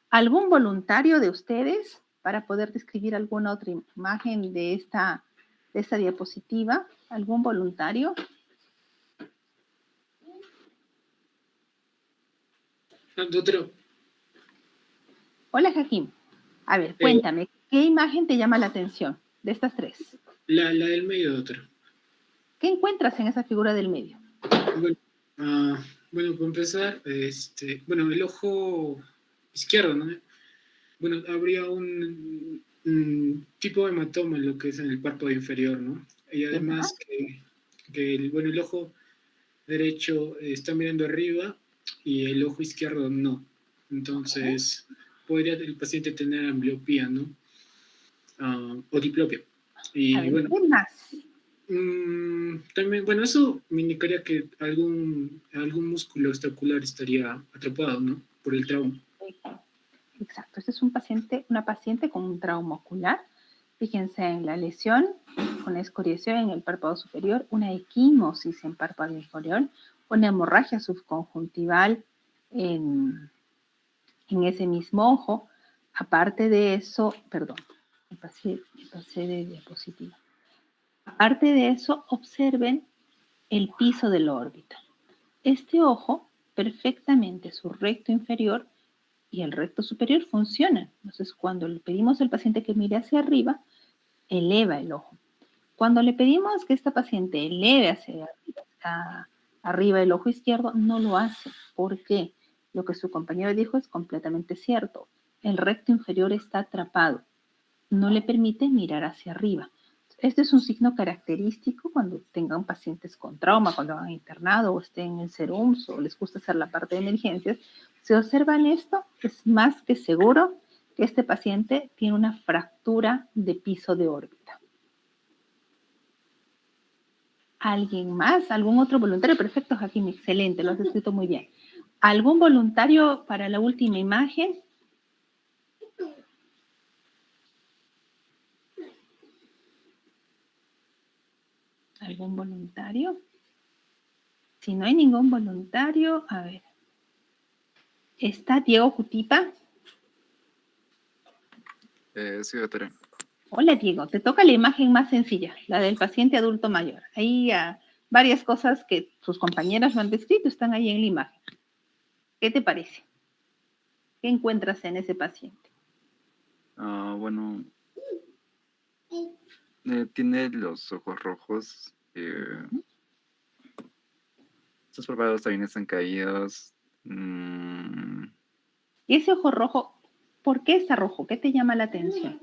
¿Algún voluntario de ustedes para poder describir alguna otra imagen de esta diapositiva? ¿Algún voluntario? Doctora. Hola, Jaquín. A ver, cuéntame, ¿qué imagen te llama la atención de estas 3? La del medio, doctora. ¿Qué encuentras en esa figura del medio? Bueno, para empezar, el ojo izquierdo, ¿no? Bueno, habría un tipo de hematoma en lo que es en el párpado inferior, ¿no? Y además que el ojo derecho está mirando arriba y el ojo izquierdo no. Entonces, podría el paciente tener ambliopía, ¿no? O diplopia. Y bueno, ¿qué más? También, bueno, eso me indicaría que algún músculo ocular estaría atrapado, ¿no? Por el trauma. Exacto, este es una paciente con un trauma ocular. Fíjense en la lesión, una escoriación en el párpado superior, una equimosis en párpado inferior, una hemorragia subconjuntival en ese mismo ojo. Aparte de eso, perdón, me pasé de diapositiva. Aparte de eso, observen el piso de la órbita. Este ojo, perfectamente su recto inferior y el recto superior funcionan. Entonces, cuando le pedimos al paciente que mire hacia arriba, eleva el ojo. Cuando le pedimos que esta paciente eleve hacia arriba el ojo izquierdo, no lo hace. ¿Por qué? Lo que su compañero dijo es completamente cierto. El recto inferior está atrapado. No le permite mirar hacia arriba. Este es un signo característico cuando tengan pacientes con trauma, cuando han internado o estén en el SERUMS o les gusta hacer la parte de emergencias. Si observan esto, es más que seguro que este paciente tiene una fractura de piso de órbita. ¿Alguien más? ¿Algún otro voluntario? Perfecto, Jaquín, excelente, lo has escrito muy bien. ¿Algún voluntario para la última imagen? ¿Algún voluntario? Si no hay ningún voluntario, a ver. ¿Está Diego Jutipa? Sí, doctora. Hola, Diego. Te toca la imagen más sencilla, la del paciente adulto mayor. Ahí varias cosas que sus compañeras lo han descrito están ahí en la imagen. ¿Qué te parece? ¿Qué encuentras en ese paciente? Bueno, tiene los ojos rojos. Sus párpados también están caídos. ¿Y ese ojo rojo, por qué está rojo? ¿Qué te llama la atención?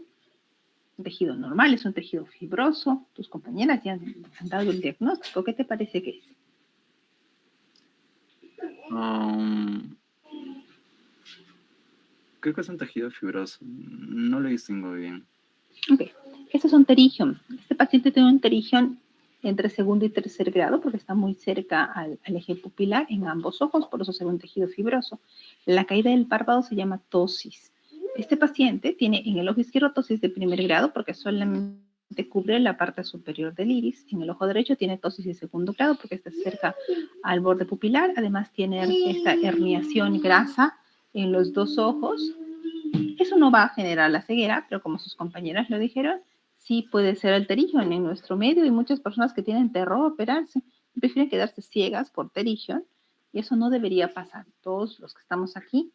Un tejido normal, es un tejido fibroso. Tus compañeras ya han dado el diagnóstico. ¿Qué te parece que es? Creo que es un tejido fibroso. No lo distingo bien. Ok. Este es un pterigium. Este paciente tiene un pterigium entre segundo y tercer grado porque está muy cerca al eje pupilar en ambos ojos, por eso se ve un tejido fibroso. La caída del párpado se llama ptosis. Este paciente tiene en el ojo izquierdo ptosis de primer grado porque solamente cubre la parte superior del iris. En el ojo derecho tiene ptosis de segundo grado porque está cerca al borde pupilar. Además tiene esta herniación grasa en los dos ojos. Eso no va a generar la ceguera, pero como sus compañeras lo dijeron, sí puede ser alterigión. En nuestro medio hay muchas personas que tienen terror a operarse, prefieren quedarse ciegas por terigión, y eso no debería pasar. Todos los que estamos aquí,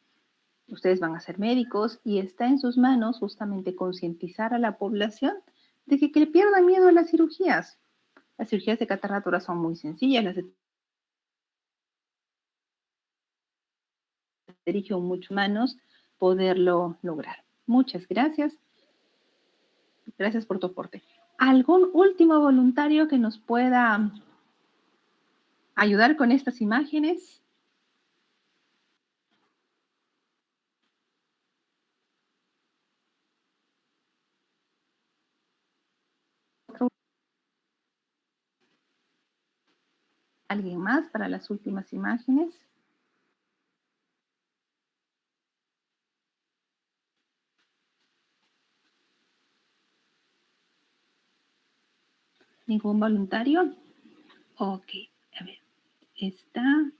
ustedes van a ser médicos y está en sus manos justamente concientizar a la población de que le pierdan miedo a las cirugías. Las cirugías de catarata son muy sencillas, las de terigión mucho menos poderlo lograr. Muchas gracias. Gracias por tu aporte. ¿Algún último voluntario que nos pueda ayudar con estas imágenes? ¿Alguien más para las últimas imágenes? ¿Ningún voluntario? Ok, a ver. Está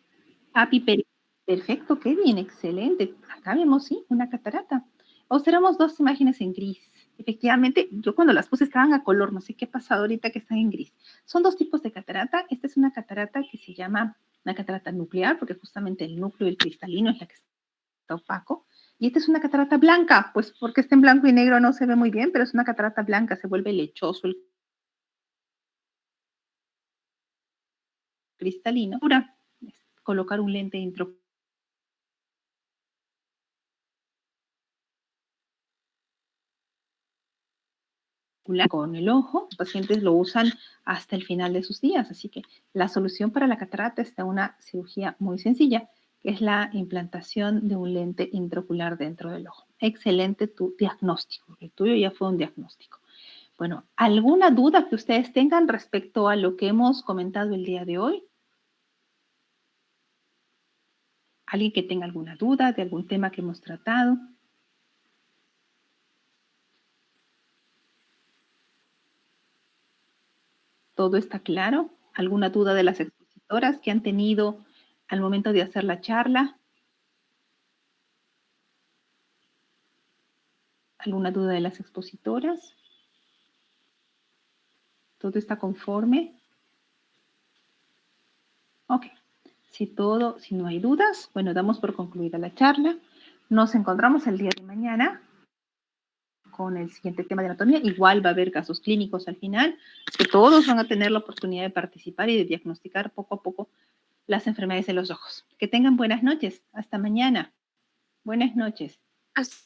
Api Perfecto, qué bien, excelente. Acá vemos, sí, una catarata. Observamos dos imágenes en gris. Efectivamente, yo cuando las puse estaban a color, no sé qué ha pasado ahorita que están en gris. Son dos tipos de catarata. Esta es una catarata que se llama una catarata nuclear, porque justamente el núcleo del cristalino es la que está opaco. Y esta es una catarata blanca, pues porque está en blanco y negro no se ve muy bien, pero es una catarata blanca, se vuelve lechoso el cristalino. Ahora, colocar un lente intraocular con el ojo. Los pacientes lo usan hasta el final de sus días, así que la solución para la catarata está en una cirugía muy sencilla, que es la implantación de un lente intraocular dentro del ojo. Excelente tu diagnóstico, el tuyo ya fue un diagnóstico. Bueno, ¿alguna duda que ustedes tengan respecto a lo que hemos comentado el día de hoy? ¿Alguien que tenga alguna duda de algún tema que hemos tratado? ¿Todo está claro? ¿Alguna duda de las expositoras que han tenido al momento de hacer la charla? ¿Alguna duda de las expositoras? ¿Todo está conforme? Ok. Si no hay dudas, bueno, damos por concluida la charla. Nos encontramos el día de mañana con el siguiente tema de anatomía. Igual va a haber casos clínicos al final, que todos van a tener la oportunidad de participar y de diagnosticar poco a poco las enfermedades de los ojos. Que tengan buenas noches. Hasta mañana. Buenas noches. Hasta